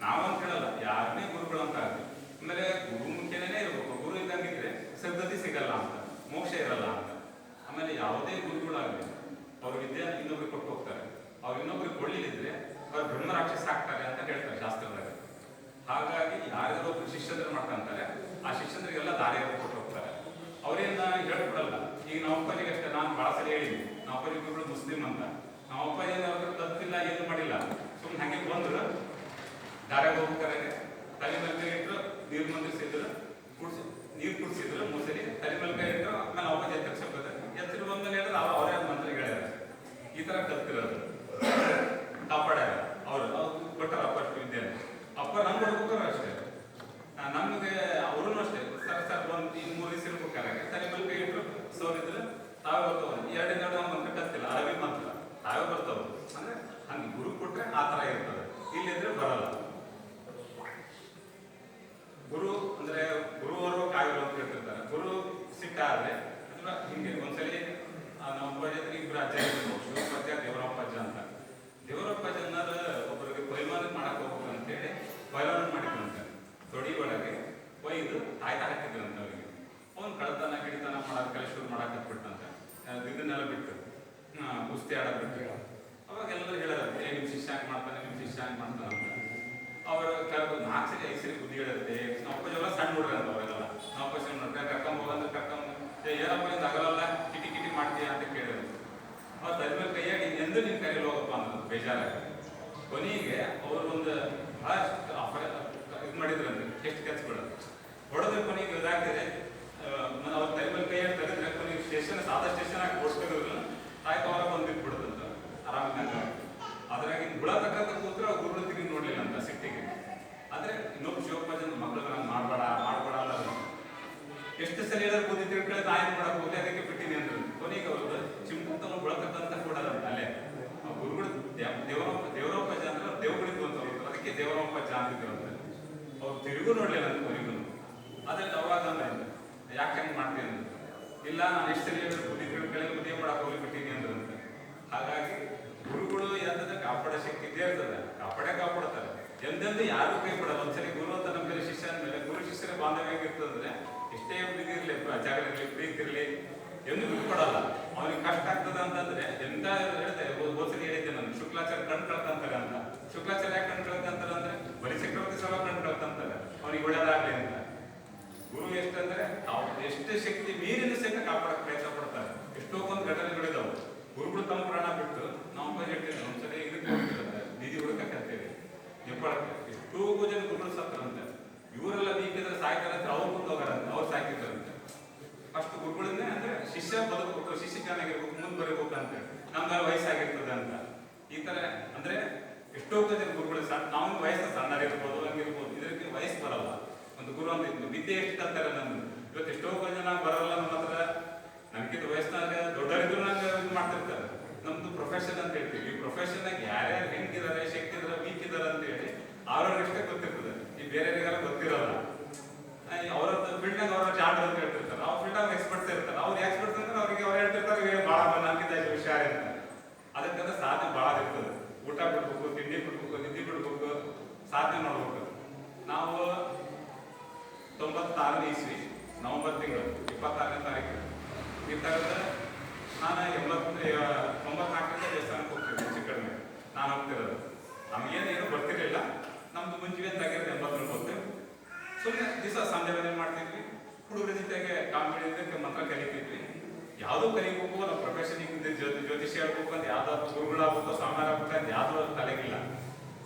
ನಾವು ಅಂತ ಹೇಳಲ್ಲ, ಯಾರನ್ನೇ ಗುರುಗಳು ಅಂತ ಆಗ್ತದೆ. ಆಮೇಲೆ ಗುರುಮುಖೇನೇ ಇರ್ಬೇಕು, ಗುರು ಇದ್ದಂಗಿದ್ರೆ ಸದ್ಗತಿ ಸಿಗಲ್ಲ ಅಂತ, ಮೋಕ್ಷ ಇರಲ್ಲ ಅಂತ. ಆಮೇಲೆ ಯಾವುದೇ ಗುರುಗಳಾಗಲಿ ಅವ್ರ ವಿದ್ಯೆ ಇನ್ನೊಬ್ರಿಗೆ ಕೊಟ್ಟು ಹೋಗ್ತಾರೆ, ಅವ್ರು ಇನ್ನೊಬ್ರಿಗೆ ಕೊಳ್ಳಿದ್ರೆ ಅವ್ರು ಬ್ರಹ್ಮರಾಕ್ಷಸ ಆಗ್ತಾರೆ ಅಂತ ಹೇಳ್ತಾರೆ ಶಾಸ್ತ್ರದಾಗ. ಹಾಗಾಗಿ ಯಾರ್ಯಾರೋ ಒಬ್ರು ಶಿಷ್ಯಂದ್ರೆ ಮಾಡ್ಕೊಂತಾರೆ, ಆ ಶಿಷ್ಯಂದ್ರಿಗೆಲ್ಲ ದಾರಿಯನ್ನು ಕೊಟ್ಟು ಹೋಗ್ತಾರೆ, ಅವ್ರೇನ ಹೇಳ್ಬಿಡಲ್ಲ. ಈಗ ನಮ್ಮ ಅಪ್ಪಾಜಿಗೆ ಅಷ್ಟೇ, ನಾನು ಭಾಳ ಸಲ ಹೇಳಿದ್ವಿ, ನಮ್ಮ ಅಪ್ಪಾಜಿ ಗುರುಗಳು ಮುಸ್ಲಿಂ ಅಂತ. ನಮ್ಮ ಅಪ್ಪಾಜಿ ಅವ್ರಿಗೆ ತಪ್ಪಿಲ್ಲ, ಏನು ಮಾಡಿಲ್ಲ, ಸುಮ್ಮನೆ ಹಂಗೆ ಬಂದ್ರು ದಾರ್ಯಾಗ ಹೋಗ್ತಾರೆ, ತಲೆ ಮೇಲೆ ಇಟ್ಟರು, ನೀರು ಮಂದಿಸಿದ್ರು, ನೀರು ಕುಡಿಸಿದ್ರು, ಮುಸರಿ ತಲೆ ಮೇಲೆ ಕೈ ಇಟ್ಟರು. ಆಮೇಲೆ ಅಪ್ಪಾಜಿ ಎತ್ತರಿಸೋದು, ಎತ್ತರಿ ಬಂದ್ಮೇಲೆ ಹೇಳಿದ್ರೆ ಅವರೇ ಮಂತ್ರ ಹೇಳ್ಯಾರ. ಈ ಥರ ಕಲ್ತಿರೋದು ಕಾಪಾಡ್ಯಾರ ಅವರು ಕೊಟ್ಟಾರ ಅಪ್ಪಷ್ಟು ವಿದ್ಯೆ. ಅಪ್ಪ ನಮ್ಗೆ ಕೊಡ್ಬೇಕಾರೆ ಅಷ್ಟೇ, ನಮಗೆ ಅವರು ಅಷ್ಟೇ ಸರ್ ಒಂದು 3 ದಿವಸ ಇರ್ಬೇಕಾರೆ ತಲೆ ಮೇಲೆ ಕೈ ಇಟ್ಟರು, ಸೋರಿದ್ರು, ತಾವೇ ಬರ್ತಾವ. 2 ಮಂತ್ರ ಕಲ್ತಿಲ್ಲ, ಅರಬಿ ಮಂತ್ರ ತಾವೇ ಬರ್ತಾವ. ಅಂದ್ರೆ ಹಂಗೆ ಗುರು ಕೊಟ್ರೆ ಆ ಥರ ಇರ್ತದೆ, ಇಲ್ಲಿದ್ರೆ ಬರಲ್ಲ. ಗುರು ಅಂದ್ರೆ ಗುರುವರು ಕಾಯಿಗಳು ಅಂತ ಹೇಳ್ತಿರ್ತಾರೆ. ಗುರು ಸಿಟ್ಟಾದ್ರೆ ಅಂದ್ರೆ ಹಿಂಗೆ ಒಂದ್ಸಲಿ ನಮ್ಮ ಅಪ್ಪಾಜಿ ಇಬ್ಬರು ಅಜ್ಜ ಇದ್ರು, ಶಿವಪ್ಪಜ್ಜ ದೇವರಪ್ಪಜ್ಜ ಅಂತ. ದೇವರಪ್ಪಜ್ಜ ಅನ್ನೋದು ಒಬ್ಬರಿಗೆ ಪೈಲ್ವಾನ ಮಾಡಕ್ ಹೋಗ್ಬೇಕು ಅಂತೇಳಿ ಪೈಲ್ವಾನ ಮಾಡಿದ್ರಂತೆ. ತೊಡಿ ಒಳಗೆ ಒಯ್ದು ತಾಯ್ತ ಹಾಕಿದ್ರಂತ ಅವ್ರಿಗೆ. ಅವ್ನು ಕಳ್ತನ ಗಿಡಿತನ ಮಾಡೋದು ಕಲೆ ಶುರು ಮಾಡಕ್ ಹತ್ಬಿಟ್ಟಂತೆ, ಇದನ್ನೆಲ್ಲ ಬಿಟ್ಟು ಕುಸ್ತಿ ಆಡೋದು ಬಿಟ್ಟು. ಅವಾಗ ಎಲ್ಲರೂ ಹೇಳೋದು, ನಿಮ್ಮ ಶಿಷ್ಯ ಹಂಗೆ ಮಾಡ್ತಾನೆ, ನಿಮ್ಮ ಶಿಷ್ಯ ಹಂಗೆ ಮಾಡ್ತಾನೆ ಅಂತ. ಅವರು ಕೆಲವು 4 ಸರಿ 5 ಸರಿ ಬುದ್ಧಿ ಹೇಳುತ್ತೆ. ನಮ್ಮ ಅಪ್ಪಾಜೆಲ್ಲ ಸಣ್ಣ ಹುಡುಗ್ರ ಅಂತ ಅವರೆಲ್ಲ. ನಮ್ಮ ಅಪ್ಪಾಜಿ ನೋಡ್ತಾರೆ, ಕರ್ಕೊಂಡ್ ಹೋಗಂದ್ರೆ ಕರ್ಕೊಂಡ್ ಏನಪ್ಪ ಇಂದ ಆಗಲ್ಲ, ಕಿಟಿ ಕಿಟಿ ಮಾಡ್ತೀಯ ಅಂತ ಕೇಳಿದ್ರು. ಅವ್ರು ತಲೆ ಮೇಲೆ ಕೈಯಾಗಿ ಎಂದು ನಿನ್ ಕೈಯಲ್ಲಿ ಹೋಗಪ್ಪ ಅನ್ನೋದು ಬೇಜಾರಾಗಿ. ಕೊನೆಗೆ ಅವರು ಒಂದು ಇದು ಮಾಡಿದ್ರಂತೆ, ಟೆಸ್ಟ್ ಕೆಲ್ಸಬಿಡೋದು ಹೊಡೆದ್ರೆ ಕೊನೆಗೆ ಇದಾಗ್ತಿದೆ. ಅವ್ರ ತಲೆ ಮೇಲೆ ಕೈಯಾಗಿ ತೆಗೆದ್ರೆ ಕೊನೆಗೆ ಸ್ಟೇಷನ್ ಸಾದಾ ಸ್ಟೇಷನ್ ಆಗಿ ಓಡಿಸ್ಕೋದ್ರು, ತಾಯಿ ಅವರ ಬಂದು ಬಿಟ್ಬಿಡುತ್ತಂತ ಆರಾಮಿದ್ದಂಗ. ಅದ್ರಾಗ ಹುಳ ತಕ್ಕಂತ ಕೂತ್ರೆ ಅವ್ರು ಗುರುಗಳು ತಿರುಗಿ ನೋಡ್ಲಿಲ್ಲ ಅಂತ ಸಿಟ್ಟಿಗೆ. ಆದ್ರೆ ಇನ್ನೊಬ್ಬ ಶಿವಪ್ಪಜನ ಮಕ್ಕಳು ನಂಗೆ ಮಾಡ್ಬೇಡ ಅಲ್ಲ, ಎಷ್ಟು ಸರಿ ಹೇಳಿದ್ರೆ ಬುದ್ಧಿ ತಿಳ್ಕೊಳ್ಳಿ, ನಾ ಏನು ಮಾಡಕ್ ಹೋಗಿ ಅದಕ್ಕೆ ಬಿಟ್ಟಿನಿ ಅಂದ್ರೆ ಕೊನೆಗೆ ಅವ್ರದ್ದು ಚಿಂಪುತ್ತನ್ನು ಬಳತಕ್ಕಂತ ಕೊಡೋದಂತ ಅಲ್ಲೇ. ಗುರುಗಳು ದೇವರಪ್ಪಜ್ಜ ಅಂದ್ರೆ ದೇವಗಳಿದ್ದು ಅಂತ ಅವ್ರು, ಅದಕ್ಕೆ ದೇವರಪ್ಪಜ್ಜ ಅಂತಿದ್ರು ಅಂತ. ಅವ್ರು ತಿರುಗೂ ನೋಡ್ಲಿಲ್ಲ ಅಂತ ಕೊನೆಗೂ. ಅದ್ರಲ್ಲಿ ಅವಾಗ ಅಂದ್ರೆ ಯಾಕೆ ಹೆಂಗೆ ಮಾಡ್ತೀನಿ ಅಂದ್ರೆ, ಇಲ್ಲ ನಾನು ಎಷ್ಟು ಸರಿ ಹೇಳಿದ್ರೆ ಬುದ್ಧಿ ತಿಳ್ಕೊಳ್ಳಿ, ಬುದ್ಧಿ ಮಾಡಕ್ ಹೋಗಿ ಬಿಟ್ಟಿನಿ ಅಂದ್ರಂತೆ. ಹಾಗಾಗಿ ಗುರುಗಳು ಎಂತಂದ್ರೆ ಕಾಪಾಡೋ ಶಕ್ತಿ ಇದ್ದೇ ಇರ್ತದೆ, ಕಾಪಾಡ್ತಾರೆ. ಎಂದೆಂದು ಯಾರು ಕೈ ಕೊಡಲ್ಲ. ಒಂದ್ಸರಿ ಗುರು ಅಂತ ನಮ್ಮ ಮೇಲೆ ಶಿಷ್ಯ ಅಂದ್ಮೇಲೆ ಗುರು ಶಿಷ್ಯರ ಬಾಂಧವ್ಯ ಹೇಗಿರ್ತದಂದ್ರೆ ಎಷ್ಟೇ ಇದಿರಲಿ, ಜಗಳಿರಲಿ, ಪ್ರೀತಿ ಇರಲಿ, ಎಂದು ಬಿಟ್ಕೊಡಲ್ಲ. ಅವ್ನಿಗೆ ಕಷ್ಟ ಆಗ್ತದೆ ಅಂತಂದ್ರೆ ಎಂತ ಹೇಳಿದೆ, ಒಂದ್ಸರಿ ಹೇಳಿದ್ದೆ ನಾನು, ಶುಕ್ಲಾಚಾರ್ಯ ಕಣ್ ಕಳ್ಕಂತಾರೆ ಅಂತ. ಶುಕ್ಲಾಚಾರ್ಯ ಯಾಕೆ ಕಣ್ ಕಳ್ಕಂತಾರೆ ಅಂದ್ರೆ ಬಲಿ ಚಕ್ರವರ್ತಿ ಸಲ ಕಣ್ ಕಳ್ಕಂತಾರೆ, ಅವ್ನಿಗೆ ಒಳ್ಳೇದಾಗ್ಲಿ ಅಂತ. ಗುರು ಎಷ್ಟಂದ್ರೆ ಎಷ್ಟು ಶಕ್ತಿ ಮೀರಿನ ಸಹಿತ ಕಾಪಾಡಕ್ಕೆ ಪ್ರಯತ್ನ ಪಡ್ತಾರೆ. ಎಷ್ಟೊಂದು ಘಟನೆಗಳಿದಾವೆ. ಗುರುಗಳು ತಮ್ಮ ಪ್ರಾಣ ಬಿಟ್ಟು ನಾವು ಹೇಳ್ತಿದ್ದೆ ಒಂದ್ಸರಿ ಇದಕ್ಕೆ ಹೋಗ್ತಿದ್ದಾರೆ, ನಿಧಿ ಹುಡುಕಕ್ಕೆ ಅಂತೇಳಿ ಹೆಬ್ಬಾಳಕ್ಕೆ. ಎಷ್ಟೋ ಜನ ಗುರುಗಳು ಸತ್ತರಂತೆ. ಇವರೆಲ್ಲ ಬೀಕಿದ್ರೆ ಸಾಯ್ತಾರೆ ಅಂತ ಅವ್ರು ಮುಂದೆ ಹೋಗಾರಂತೆ, ಅವ್ರು ಸಾಕಿದ್ರಂತೆ. ಫಸ್ಟ್ ಗುರುಗಳನ್ನೇ ಅಂದ್ರೆ ಶಿಷ್ಯ ಬದುಕಬೇಕು, ಶಿಷ್ಯ ಚೆನ್ನಾಗಿರ್ಬೇಕು, ಮುಂದೆ ಬರಬೇಕು ಅಂತ, ನಮ್ಗೆ ವಯಸ್ಸಾಗಿರ್ತದೆ ಅಂತ. ಈ ತರ ಅಂದ್ರೆ ಎಷ್ಟೋ ಜನ ಗುರುಗಳು ನಾವು ವಯಸ್ಸು ಸಣ್ಣರಿರ್ಬೋದು, ಹಂಗಿರ್ಬೋದು. ಇದಕ್ಕೆ ವಯಸ್ಸು ಬರಲ್ಲ. ಒಂದು ಗುರು ಅಂತ ವಿದ್ಯೆ ಎಷ್ಟು ಅಂತಾರೆ ನಂದು. ಇವತ್ತು ಎಷ್ಟೋ ಜನ ಬರಲ್ಲ ನಮ್ಮ ಹತ್ರ, ನಮ್ಗಿಂತ ವಯಸ್ಸಿನಾಗ ದೊಡ್ಡವರಿದ್ರು ನಂಗೆ ಇದು ಮಾಡ್ತಿರ್ತಾರೆ. ನಮ್ದು ಪ್ರೊಫೆಷನ್ ಅಂತ ಹೇಳ್ತೀವಿ. ಈ ಪ್ರೊಫೆಷನ್ ಆಗಿ ಯಾರ್ಯಾರು ಹೆಂಗಿದಾರೆ, ಶಕ್ತಿ ಇದಾರೆ, ವೀಕ್ ಇದಾರೆ ಅಂತ ಹೇಳಿ ಅವ್ರವ್ರಿಗಷ್ಟೇ ಗೊತ್ತಿರ್ತದೆ. ಈ ಬೇರೆಯವರಿಗೆಲ್ಲ ಗೊತ್ತಿರಲ್ಲ. ಅವ್ರ ಫೀಲ್ಡ್ನಾಗ ಅವ್ರ ಜಾಡ್ ಅಂತ ಹೇಳ್ತಿರ್ತಾರೆ, ಅವ್ರ ಫೀಲ್ಡ್ ಅವ್ರು ಎಕ್ಸ್ಪರ್ಟ್ಸ್ ಇರ್ತಾರೆ. ಅವ್ರು ಎಕ್ಸ್ಪರ್ಟ್ಸ್ ಅಂದ್ರೆ ಅವ್ರಿಗೆ ಅವ್ರು ಹೇಳ್ತಿರ್ತಾರೆ ಭಾಳ ನನ್ಗಿಂತ ಹುಷಾರಿ ಅಂತ. ಅದಕ್ಕಂದ್ರೆ ಸಾಧನೆ ಭಾಳ ಇರ್ತದೆ. ಊಟ ಬಿಡ್ಬೇಕು, ತಿಂಡಿ ಬಿಡ್ಬೇಕು, ನಿದ್ದೆ ಬಿಡ್ಬೇಕು, ಸಾಧನೆ ಮಾಡ್ಬೇಕು. ನಾವು 96ನೇ ಇಸ್ವಿ ನವೆಂಬರ್ ತಿಂಗಳು 26ನೇ ತಾರೀಕು ಈ ಥರದ ನಾನು 94ರಿಂದ ದೇವಸ್ಥಾನಕ್ಕೆ ಹೋಗ್ತಿದ್ದೆ. ಹೆಚ್ಚು ಕಡಿಮೆ ನಾನು ಹೋಗ್ತಿರೋದು. ನಮಗೇನೇನು ಬರ್ತಿರ್ಲಿಲ್ಲ. ನಮ್ದು ಮುಂಚೆ ಆಗಿರೋದು 80 ಹೋಗ್ತೇವೆ. ಸುಮ್ಮನೆ ದಿವಸ ಸಂಜೆ ಬಂದು ಮಾಡ್ತಿದ್ವಿ. ಹುಡುಗರ ಜೊತೆಗೆ ಕಾಂಪಿಟೇಟಿವ್ ಮಂತ್ರ ಕಲಿತಿದ್ವಿ. ಯಾವುದೋ ಕಲಿಬೇಕು, ನಾವು ಪ್ರೊಫೆಷನಿಗೆ ಜ್ಯೋತಿಷ್ಯ ಹೇಳ್ಬೇಕು ಅಂತ ಯಾವುದೋ ಗುರುಗಳಾಗ್ಬೇಕು, ಸ್ವಾಮಿಯಾರ ಆಗ್ಬೇಕು ಅಂತ ಯಾವುದೋ ತಲೆಗಿಲ್ಲ.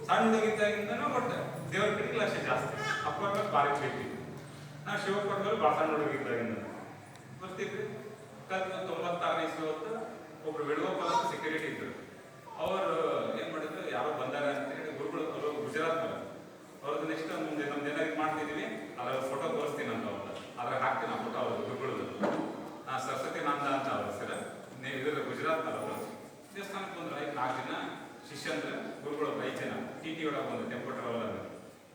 ಸಣ್ಣ ಹುಡುಗಿದ್ದಾಗಿಂದನೂ ಒಟ್ಟು ದೇವ್ರ ಕಡೆಗೆ ಲಕ್ಷ್ಯ ಜಾಸ್ತಿ. ಅಪ್ಪ ಭಾರಿ ಪ್ರೀತಿ. ನಾವು ಶಿವಪ್ಪಲ್ಲಿ ಭಾಳ ಸಣ್ಣ ಹುಡುಗಿದ್ದಾಗಿಂದ ಬರ್ತಿದ್ವಿ. ಕಲ್ತು 96ನೇ ಇಸ್ವಿ ಹೊತ್ತು ಒಬ್ರು ವೇಣುಗೋಪಾಲ್ ಅಂತ ಸೆಕ್ಯೂರಿಟಿ ಇದ್ರು. ಅವರು ಏನ್ ಮಾಡಿದ್ರು, ಯಾರೋ ಬಂದಾರ ಅಂತ ಹೇಳಿ ಗುರುಗಳು, ಅವರು ಗುಜರಾತ್ ಅವ್ರದ್ದು ನೆಕ್ಸ್ಟ್ ಮುಂದೆ ನಮ್ದು ಏನಾದ್ರು ಮಾಡ್ತಿದೀವಿ, ಅದ್ರ ಫೋಟೋ ತೋರಿಸ್ತೀನಿ ಅಂತ ಅವ್ರದ್ದು, ಅದ್ರಾಗ ಹಾಕ್ತೀನಿ ಆ ಫೋಟೋ ಅವ್ರದ್ದು ಗುರುಗಳದ್ದು. ಸರಸ್ವತಿ ನಂದ ಅಂತ ಅವ್ರ ಹೆಸರು, ಇದ್ರ ಗುಜರಾತ್ನವರು. ದೇವಸ್ಥಾನಕ್ಕೆ ಬಂದ್ರು 4 ಜನ ಶಿಷ್ಯಂದ್ರ ಗುರುಗಳು, 5 ಜನ ಟಿ ಒಳಗೆ ಬಂದ್ರು, ಟೆಂಪೋ ಟ್ರಾವೆಲರ್.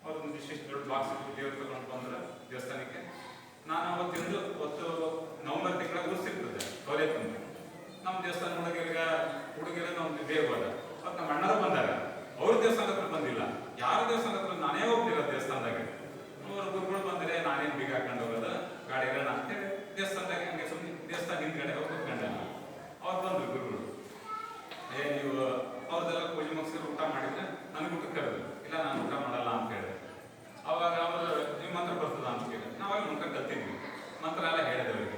ಅವ್ರೊಂದು ಇಷ್ಟು ದೊಡ್ಡ ಬಾಕ್ಸ್ ದೇವ್ರ ತಗೊಂಡು ಬಂದ್ರು ದೇವಸ್ಥಾನಕ್ಕೆ. ನಾನು ಅವತ್ತಿಂದು ನವೆಂಬರ್ ತಿಂಗಳ ಊರ್ಸಿರ್ತದೆ ಕೌಲೇಕಂತ ನಮ್ಮ ದೇವಸ್ಥಾನ ಹುಡುಗಿರ ಒಂದು ಬೇಗ ಹೋದ. ಮತ್ತು ನಮ್ಮ ಅಣ್ಣರು ಬಂದಾಗ ಅವ್ರ ದೇವಸ್ಥಾನದ ಹತ್ರ ಬಂದಿಲ್ಲ, ಯಾರ ದೇವಸ್ಥಾನದ ಹತ್ರ ನಾನೇ ಹೋಗ್ತಿಲ್ಲ ದೇವಸ್ಥಾನದಾಗ. ಅವ್ರ ಗುರುಗಳು ಬಂದರೆ ನಾನೇನು ಬೀಗ ಹಾಕೊಂಡು ಹೋಗೋದು, ಗಾಡಿ ಇರೋಣ ಅಂತೇಳಿ ದೇವಸ್ಥಾನದಾಗ ಹಂಗೆ ಸುಮ್ಮನೆ ದೇವಸ್ಥಾನ ಹಿಂದ್ಗಡೆ ಹೋಗಿ ಕೂತ್ಕೊಂಡೆ. ಅವ್ರು ಬಂದ್ರು ಗುರುಗಳು, ನೀವು ಅವ್ರದ್ದೆಲ್ಲ ಪೂಜೆ ಮುಗಿಸಿ ಊಟ ಮಾಡಿದ್ರೆ ನನಗೆ ಊಟಕ್ಕೆ ಕರೆದ್ರು. ಇಲ್ಲ ನಾನು ಊಟ ಮಾಡಲ್ಲ ಅಂತ ಹೇಳಿದೆ. ಅವಾಗ ಅವರು ನೀವು ಮಂತ್ರ ಬರ್ತದ ಅಂತ ಕೇಳಿದ್ರು. ನಾವಾಗ ಮಂತ್ರ ಕಲ್ತಿದ್ವಿ, ಮಂತ್ರ ಎಲ್ಲ ಹೇಳಿದವರಿಗೆ.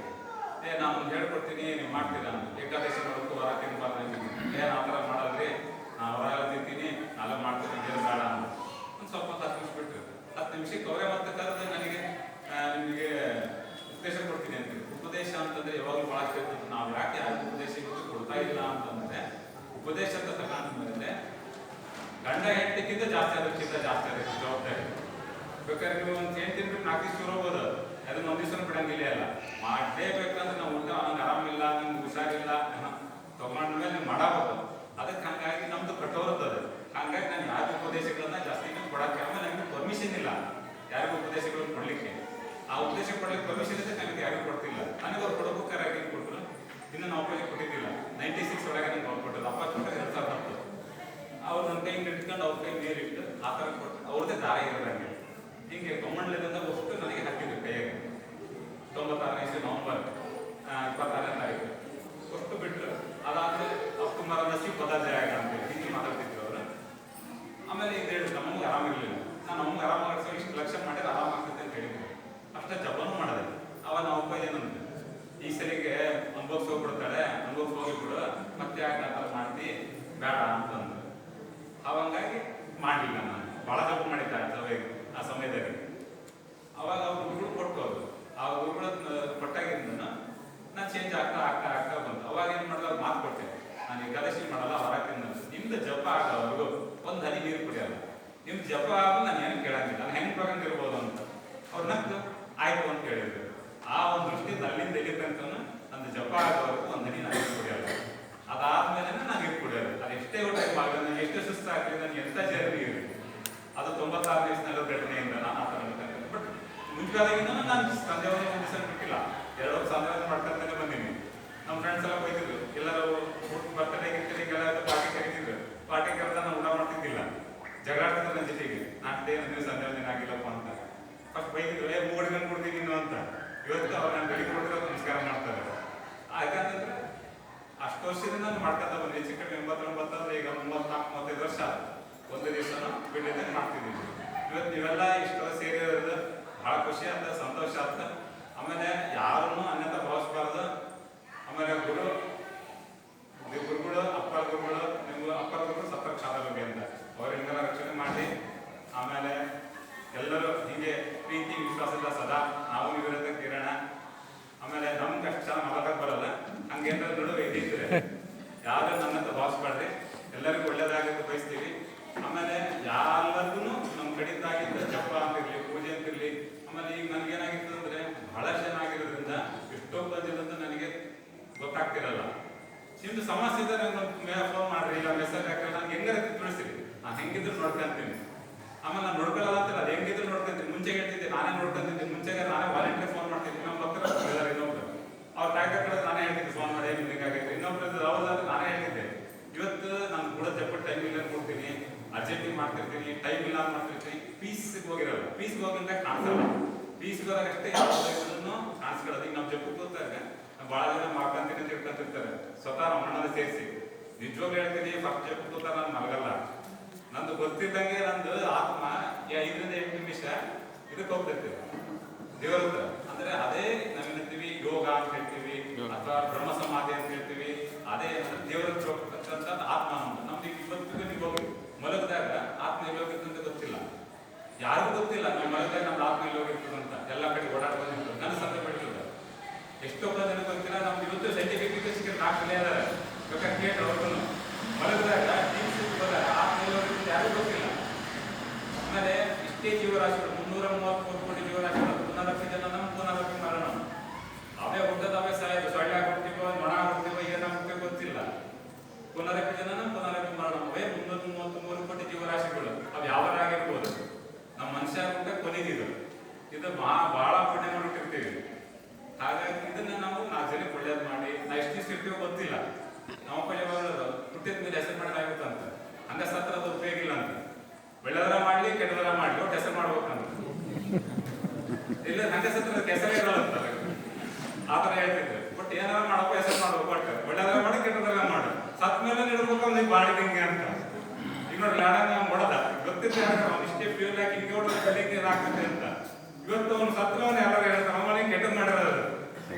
ನಾನು ಹೇಳ್ಕೊಡ್ತೀನಿ, ನೀವು ಮಾಡ್ತೀರಾ ಅಂತ. ಏಕಾದಶಿ ಮಾಡೋಕ್ಕೂ ಹೊರ ತಿನ್ಬಾರ್ದು, ಏನು ಆ ಥರ ಮಾಡಲ್ರಿ, ನಾನು ಹೊರ ತಿಂತೀನಿ, ನಾಳೆ ಮಾಡ್ತೀನಿ, ಏನು ಬೇಡ ಅಂತ. ಒಂದು ಸ್ವಲ್ಪ 10 ನಿಮಿಷ ಬಿಟ್ಟರು. 10 ನಿಮಿಷಕ್ಕೆ ಅವರೇ ಮತ್ತೆ ಕರೆದು ನನಗೆ ನಿಮಗೆ ಉಪದೇಶ ಕೊಡ್ತೀನಿ ಅಂತ. ಉಪದೇಶ ಅಂತಂದ್ರೆ ಯಾವಾಗಲೂ ಭಾಳ ಕೇಳ್ತಿತ್ತು. ನಾವು ಯಾಕೆ ಉಪದೇಶ ಕೊಡ್ತಾ ಇಲ್ಲ ಅಂತಂದ್ರೆ, ಉಪದೇಶ ಅಂತ ತಗೊಂಡ್ಮೇಲೆ ಗಂಡ ಹೆಂಡತಿಗಿಂತ ಜಾಸ್ತಿ ಅದಕ್ಕಿಂತ ಜಾಸ್ತಿ ಅದಕ್ಕೆ ಜವಾಬ್ದಾರಿ. ಬೇಕಾದ್ರೆ ನೀವು ಒಂದು ಹೆಂಡ್ತಿನ ಬಿಟ್ಟು 4 ದಿವಸ ಹೋಗ್ಬೋದು, ಅದನ್ನ 1 ದಿವಸ ಬಿಡಂಗಿಲ್ಲ. ಅಲ್ಲ ಮಾಡಲೇಬೇಕಂದ್ರೆ ನಾವು ಊಟ ನಂಗೆ ಆರಾಮಿಲ್ಲ, ನಿಮ್ಗೆ ಹುಷಾರಿಲ್ಲ ತಗೊಂಡ್ಮೇಲೆ ನೀವು ಮಾಡಬೇಕು. ಅದಕ್ಕೆ ಹಂಗಾಗಿ ನಮ್ದು ಕಠೋರದ್ದು. ಹಂಗಾಗಿ ನಾನು ಯಾರ ಉಪದೇಶಗಳನ್ನ ಜಾಸ್ತಿ ಕೊಡಕ್ಕೆ, ಆಮೇಲೆ ನನಗೆ ಪರ್ಮಿಷನ್ ಇಲ್ಲ ಯಾರಿಗೂ ಉಪದೇಶಗಳನ್ನು ಕೊಡ್ಲಿಕ್ಕೆ. ಆ ಉಪದೇಶ ಕೊಡ್ಲಿಕ್ಕೆ ಪರ್ಮಿಷನ್ ಇದ್ದರೆ ನನಗೆ ಯಾರಿಗೂ ಕೊಡ್ತಿಲ್ಲ. ನನಗೆ ಅವ್ರು ಕೊಡಬೇಕಾಗಿ ಕೊಟ್ಟರು, ಇನ್ನು ನಾವು ಒಬ್ಬರಿಗೆ ಕೊಟ್ಟಿದ್ದಿಲ್ಲ. 96 ಒಳಗೆ ನನಗೆ ಅವ್ರು ಕೊಟ್ಟರು. ಅಪ್ಪ ಕೊಟ್ಟರೆ 2010. ಅವ್ರು ನನ್ನ ಕೈ ಇಟ್ಕೊಂಡು ಅವ್ರ ಕೈ ಮೇಲಿಟ್ಟು ಆ ಥರ ಕೊಟ್ಟು ಅವ್ರದ್ದೇ ದಾರ ಇರೋದಂಗೆ ಹಿಂಗೆ ಕಮ್ಮಂಡ್ಲದಿಂದ ಅಷ್ಟು ನನಗೆ ಹಾಕಿದ್ರು ಕೈಯಾಗೆ. 96ನೇ ಇಸ್ವಿ ನವೆಂಬರ್ 26ನೇ ತಾರೀಕು ಅಷ್ಟು ಬಿಟ್ಟರು. ಅದಾದ್ಮೇಲೆ ಅಪ್ಪ ನಸೀಬ್ ಪದಾರ್ಥ ಅಂತೇಳಿ ಹಿಂಗೆ ಮಾತಾಡ್ತಿದ್ರು ಅವರು. ಆಮೇಲೆ ಇದು ಹೇಳಿದ್ರು, ನಮಗೆ ಆರಾಮಿರಲಿಲ್ಲ. ನಾನು ನಮ್ಗೆ ಆರಾಮಾಗಿಸೋ ಇಷ್ಟು ಲಕ್ಷ ಮಾಡಿದ್ರೆ ಆರಾಮಾಗ್ತದೆ ಅಂತ ಹೇಳಿದ್ರು. ಅಷ್ಟೇ ಜಪನೂ ಮಾಡಿದೆ. ಅವಾಗ ನಾವು ಅಪ್ಪ ಏನಂದ್ರೆ, ಈ ಸರಿಗೆ ಅನುಭವಿಸಿ ಹೋಗ್ಬಿಡ್ತಾಳೆ, ಅನುಭವಿಸಿ ಹೋಗಿಬಿಡು, ಮತ್ತೆ ಯಾಕೆ ಆ ಥರ ಮಾಡ್ತಿ, ಬೇಡ ಅಂತಂದ್ರು. ಅವಂಗಾಗಿ ಮಾಡಲಿಲ್ಲ. ನಾನು ಭಾಳ ಜಪ ಮಾಡಿದ್ದೆ ಆ ಸಮಯದಲ್ಲಿ. ಅವಾಗ ಅವ್ರು ಗುರುಗಳು ಕೊಟ್ಟವರು, ಆ ಗುರುಗಳ ಕೊಟ್ಟಾಗಿಂದ ನಾನು ಚೇಂಜ್ ಆಗ್ತಾ ಬಂತು. ಅವಾಗ ಏನು ಮಾಡಿದ್ರೆ ಅವ್ರು ಮಾತು ಕೊಡ್ತೇನೆ, ನಾನು ಏಕಾದಶಿ ಮಾಡಲ್ಲ, ಹೊರಕಿಂದ ನಿಮ್ದು ಜಪ ಆಗೋವರೆಗೂ ಒಂದು ಹನಿ ನೀರು ಕುಡಿಯಲ್ಲ, ನಿಮ್ದು ಜಪ ಆಗ ನಾನು ಏನು ಕೇಳಂಗಿಲ್ಲ, ನಾನು ಹೆಂಗೆ ತಗೊಂಡಿರ್ಬೋದು ಅಂತ. ಅವ್ರು ನಮ್ದು ಆಯ್ತು ಅಂತ ಹೇಳಿದ್ರು. ಆ ಒಂದು ದೃಷ್ಟಿಯಿಂದ ಅಲ್ಲಿಂದ ಎಲ್ಲಿ ತನಕ ನಂದು ಜಪ ಆಗೋವರೆಗೂ ಒಂದು ಹನಿ ನಾನು ನೀರು ಕುಡಿಯಲ್ಲ. ಅದಾದ್ಮೇಲೆ ನಾನು ನೀರು ಕುಡಿಯೋದು. ಅದು ಎಷ್ಟೇ ಟೈಮ್ ಆಗಲಿ, ನನಗೆ ಎಷ್ಟು ಸುಸ್ತಾಗಲಿ, ನನಗೆ ಎಂಥ ಜರ್ನಿ ಇರಲಿ, ಅದು 96 ದಿವಸದ ಘಟನೆಯಿಂದ ನಾನು ಆ ಥರ ಹೇಳ್ತೇನೆ. ಬಟ್ ಮುಂಚೆದಾಗಿಂದ ನಾನು ಸಂಧ್ಯಾವಂದನೆ ಒಂದು ದಿವಸ ಬಿಟ್ಟಿಲ್ಲ, 2 ವರ್ಷ ಸಂಧ್ಯಾವಂದನೆ ಮಾಡ್ಕೊಂತಾನೆ ಬಂದೀನಿ. ನಮ್ಮ ಫ್ರೆಂಡ್ಸ್ ಎಲ್ಲ ಬೈತಿದ್ರು, ಎಲ್ಲರೂ ಬರ್ತಡೇ ಗಿರ್ತಿಗೆಲ್ಲ ಪಾರ್ಟಿ ಕರೀತಿದ್ರು. ಪಾರ್ಟಿ ಕರೆದ ನಾನು ಊಟ ಮಾಡ್ತಿದ್ದಿಲ್ಲ, ಜಗಳಾಡ್ತಿದ್ರು ನನ್ನ ಜೊತೆಗೆ. 4 ಡೇ ಒಂದು ದಿವಸ ಸಂಧ್ಯಾವಂದನೆ ಆಗಿಲ್ಲಪ್ಪ ಅಂತ. ಫಸ್ಟ್ ಬೈತಿದ್ರು, 3 ಗಂಟೆ ಕೊಡ್ತೀನಿ ಇನ್ನು ಅಂತ. ಇವತ್ತು ಅವ್ರು ನಾನು ಬೆಳಿಗ್ಗೆ ಕೊಟ್ಟಿರೋ ನಮಸ್ಕಾರ ಮಾಡ್ತಾರೆ. ಯಾಕಂತಂದ್ರೆ ಅಷ್ಟು ವರ್ಷದಿಂದ ನಾನು ಮಾಡ್ಕೊತಾ ಬಂದೆ. ಹೆಚ್ಚು ಕಡೆ 89 ಅಂದ್ರೆ ಈಗ 34-35 ವರ್ಷ ಒಂದು ದಿವಸ ಬಿಟ್ಟಿದ್ದೆ ಮಾಡ್ತಿದ್ದೀವಿ. ಇವತ್ತು ನೀವೆಲ್ಲ ಇಷ್ಟೆಲ್ಲ ಸೇರಿರೋದು ಭಾಳ ಖುಷಿ ಅಂತ, ಸಂತೋಷ ಅಂತ. ಆಮೇಲೆ ಯಾರನ್ನು ಅನ್ಯತಾ ಭಾವಿಸ್ಬಾರ್ದು. ಆಮೇಲೆ ಗುರುಗಳು ಅಪ್ಪರ ಗುರುಗಳು, ನಿಮ್ಗೆ ಅಪ್ಪರ ಗುರುಗಳು ಸತ್ತರ್ ಕ್ಷಾದಲ್ಲಿ ಅಂತ ಅವರಿಂದೆಲ್ಲ ರಕ್ಷಣೆ ಮಾಡಿ, ಆಮೇಲೆ ಎಲ್ಲರೂ ಹೀಗೆ ಪ್ರೀತಿ ವಿಶ್ವಾಸದಿಂದ ಸದಾ ನಾವು ಇವಿರತ್ತೆ ಕಿರಣ. ಆಮೇಲೆ ನಮ್ಗೆ ಅಷ್ಟು ಚೆನ್ನಾಗಿ ಮಾತಾಡಕ್ಕೆ ಬರಲ್ಲ, ಹಂಗೇನಾದ್ರು ನಡುವೆ ಇದ್ದಿದ್ರೆ ಯಾರು ನನ್ನಂತ ಭಾವಿಸ್ಬಾರ್ರಿ. ಎಲ್ಲರಿಗೂ ಒಳ್ಳೇದಾಗಿದ್ದು ಬಯಸ್ತೀವಿ. ಆಮೇಲೆ ಎಲ್ಲರಿಗೂ ನಮ್ಮ ಕಡಿತಾಗಿದ್ದ ಜಪ ಅಂತಿರ್ಲಿ, ಪೂಜೆ ಅಂತಿರ್ಲಿ. ಆಮೇಲೆ ಈಗ ನನಗೇನಾಗಿತ್ತು ಅಂದ್ರೆ ಬಹಳ ಚೆನ್ನಾಗಿರೋದ್ರಿಂದ ಎಷ್ಟೋ ಬಂದಿರೋದ್ರಿಂದ ನನಗೆ ಗೊತ್ತಾಗ್ತಿರಲ್ಲ. ನಿಮ್ದು ಸಮಸ್ಯೆ ಇದ್ದರೆ ನಂಗೆ ಫೋನ್ ಮಾಡ್ರಿ, ಇಲ್ಲ ಮೆಸೇಜ್ ಹಾಕಿದ್ರೆ ನನಗೆ ಹೆಂಗಾರ ತಿಳಿಸ್ರಿ, ನಾನು ಹೆಂಗಿದ್ರು ನೋಡ್ಕೊಂತೀನಿ. ಆಮೇಲೆ ನಾನು ನೋಡ್ಕೊಳ್ಳಲ್ಲ ಅಂತಿಲ್ಲ, ಅದು ಹೆಂಗಿದ್ರು ನೋಡ್ಕೊಂತೀನಿ. ಮುಂಚೆ ಹೇಳ್ತಿದ್ದೆ, ನಾನೇ ನೋಡ್ಕೊಂತಿದ್ದೆ. ಮುಂಚೆಗೆ ನಾನೇ ವಾಲಂಟಿಯರ್ ಫೋನ್ ಮಾಡ್ತಿದ್ದೆ. ನಮ್ಮ ಭಕ್ತರ ಇನ್ನೊಬ್ರು ಅವ್ರ ಟ್ಯಾಗರ್ ಕಡೆ ನಾನೇ ಹೇಳ್ತಿದ್ದೆ, ಫೋನ್ ಮಾಡಿ ನಿಮ್ಗೆ ಆಗೈತೆ. ಇನ್ನೊಬ್ರು ಅವ್ರದ್ದು ನಾನೇ ಹೇಳ್ತಿದ್ದೆ. ಇವತ್ತು ನಾನು ಕೂಡ ಜಪ್ಪ ಟೈಮ್ ಇಲ್ಲ ಕೊಡ್ತೀನಿ, ಅರ್ಜೆಂಟಿಗೆ ಮಾಡ್ತಿರ್ತೀನಿ, ಟೈಮ್ ಇಲ್ಲ ಮಾಡ್ತಿರ್ತೀನಿ. ಪೀಸ್ಗೆ ಹೋಗಿರಲ್ಲ, ಪೀಸ್ಗೆ ಹೋಗಿಂದ ಕಾಣಿಸಲ್ಲ. ಪೀಸ್ಗೆ ಹೋದಾಗ ಅಷ್ಟೇ ಯಾವುದನ್ನು ಕಾಣಿಸ್ಕೊಳ್ಳೋದು. ಈಗ ನಾವು ಜಪ್ಪಕ್ಕೆ ಹೋಗ್ತಾರೆ ಭಾಳ ಜನ ಮಾಡ್ಕೊಂತೀನಿ ಅಂತ ತಿಳ್ಕೊಂತಿರ್ತಾರೆ, ಸ್ವತಃ ನಮ್ಮ ಅಣ್ಣನ ಸೇರಿಸಿ. ನಿಜವಾಗ್ಲೂ ಹೇಳ್ತೀನಿ, ಫಸ್ಟ್ ಜಪ್ಪಕ್ಕೆ ಹೋಗ್ತಾರೆ ನಾನು ಮಲಗಲ್ಲ. ನಂದು ಗೊತ್ತಿದ್ದಂಗೆ ನಂದು ಆತ್ಮ 5-8 ನಿಮಿಷ ಇದಕ್ಕೆ ಹೋಗ್ತಿರ್ತೀವಿ ದೇವರ ಹತ್ರ. ಅಂದ್ರೆ ಅದೇ ನಾವೇನಂತೀವಿ ಯೋಗ ಅಂತ ಹೇಳ್ತೀವಿ, ಅಥವಾ ಬ್ರಹ್ಮ ಸಮಾಧಿ ಅಂತ ಹೇಳ್ತೀವಿ. ಅದೇ ದೇವರ ಹತ್ರ ಹೋಗ್ತಕ್ಕಂಥ ಆತ್ಮ ನಮ್ದು. ಇವತ್ತಿಗೂ ನೀವು ಹೋಗಿ ಮಲಗಿದಾಗ ಆತ್ಮ ಎಲ್ಲಿ ಹೋಗಿರ್ತಂತ ಗೊತ್ತಿಲ್ಲ, ಯಾರಿಗೂ ಗೊತ್ತಿಲ್ಲ. ನಾವು ಮಲಗಿದಾಗ ನಮ್ದು ಆತ್ಮ ಎಲ್ಲಿ ಹೋಗಿರ್ತದಂತ. ಎಲ್ಲ ಕಡೆ ಓಡಾಡ್ಕೊಂಡಿರ್ತದೆ, ನನ್ನ ಸಂತ ಬಿಡ್ತದೆ. ಎಷ್ಟೋ ಜನಕ್ಕೆ ಗೊತ್ತಿಲ್ಲ. ನಮ್ದು ಇವತ್ತು ಸೈಂಟಿಫಿಕ್ ಸಿಕ್ಕ ಡಾಕ್ಟರ್ಲೇ ಅದಾರೆ, ಬೇಕಾದ್ರೆ ಕೇಳಿ ಅವ್ರಿಗೂ ಮಲಗಿದಾಗ ಟೀಮ್ ಸಿಕ್ ಬಂದಾಗ ಯಾರೂ ಗೊತ್ತಿಲ್ಲ. ಆಮೇಲೆ ಇಷ್ಟೇ ಜೀವರಾಶಿಗಳು 333 ಕೋಟಿ ಜೀವರಾಶಿಗಳು, ಪುನರಪಿ ಜನನಂ ಪುನರಪಿ ಮರಣಂ. ಅವೇ ಹುಟ್ಟದವೇ ಸಾಯೋದು, ಸೊಳ್ಳೆ ಆಗ್ಬಿಡ್ತೀವೋ ನೊಣ ಆಗ್ಬಿಡ್ತೀವೋ ಏನಾಗ್ಬಿಡ್ತೀವೋ ಗೊತ್ತಿಲ್ಲ. ಪುನರಪಿ ಜನನಂ ಪುನರಪಿ ಮರಣಂ. ಅವೇ 333 ಕೋಟಿ ಜೀವರಾಶಿಗಳು. ಅವು ಯಾವರಾಗಿರ್ಬೋದು. ನಮ್ಮ ಮನುಷ್ಯ ಆಗ್ಬಿಟ್ಟ ಕೊನೆಗಿದು ಇದು ಬಹಳ ಪುಣ್ಯ ಮಾಡಿಟ್ಟಿರ್ತೀವಿ. ಹಾಗಾಗಿ ಇದನ್ನ ನಾವು 4 ಜನಕ್ಕೆ ಒಳ್ಳೇದು ಮಾಡಿ ನಾವು ಎಷ್ಟು ದಿವಸ ಇರ್ತೀವೋ ಗೊತ್ತಿಲ್ಲ. ನಾವು ಹುಟ್ಟಿದ ಮೇಲೆ ಹೆಸರು ಮಾಡೋದಾಗುತ್ತಂತ, ಹಂಗ ಸತ್ರ ಅದು ಉಪಯೋಗ ಇಲ್ಲ ಅಂತ. ಒಳ್ಳೆದರ ಮಾಡ್ಲಿ ಕೆಟ್ಟದರ ಮಾಡ್ಲಿ ಒಟ್ಟು ಹೆಸರು ಮಾಡ್ಬೇಕಂತ, ಇಲ್ಲ ಹಂಗ ಸತ್ರ ಹೆಸರೇ ಇರಲ್ಲ ಆ ಥರ ಹೇಳ್ತಿದ್ರು. ಬಟ್ ಏನಾರ ಮಾಡಬೇಕು ಹೆಸರು ಮಾಡ್ಬೇಕು, ಒಟ್ಟು ಒಳ್ಳೆದರ ಮಾಡಿ ಕೆಟ್ಟದರ ಮಾಡು, ಸತ್ ಮೇಲೆ ನಿಡ್ಬೇಕು ನೀವು ಬಾಡಿಗೆ ಅಂತ. ಈಗ ನೋಡಿ ಲಾಡಂಗ ಮಾಡೋದ ಗೊತ್ತಿದ್ದೆ ಇಷ್ಟೇ ಫ್ಯೂಲ್ ಹಾಕಿ ಹಿಂಗೆ ಹೊಡೆದ ಬೆಳಿಗ್ಗೆ ಹಾಕುತ್ತೆ ಅಂತ. ಇವತ್ತು ಅವ್ನು ಸತ್ರವನ್ನ ಎಲ್ಲರೂ ಹೇಳ್ತಾರೆ ಅವನಿಗೆ ಕೆಟ್ಟದ್ ಮಾಡಿರೋದು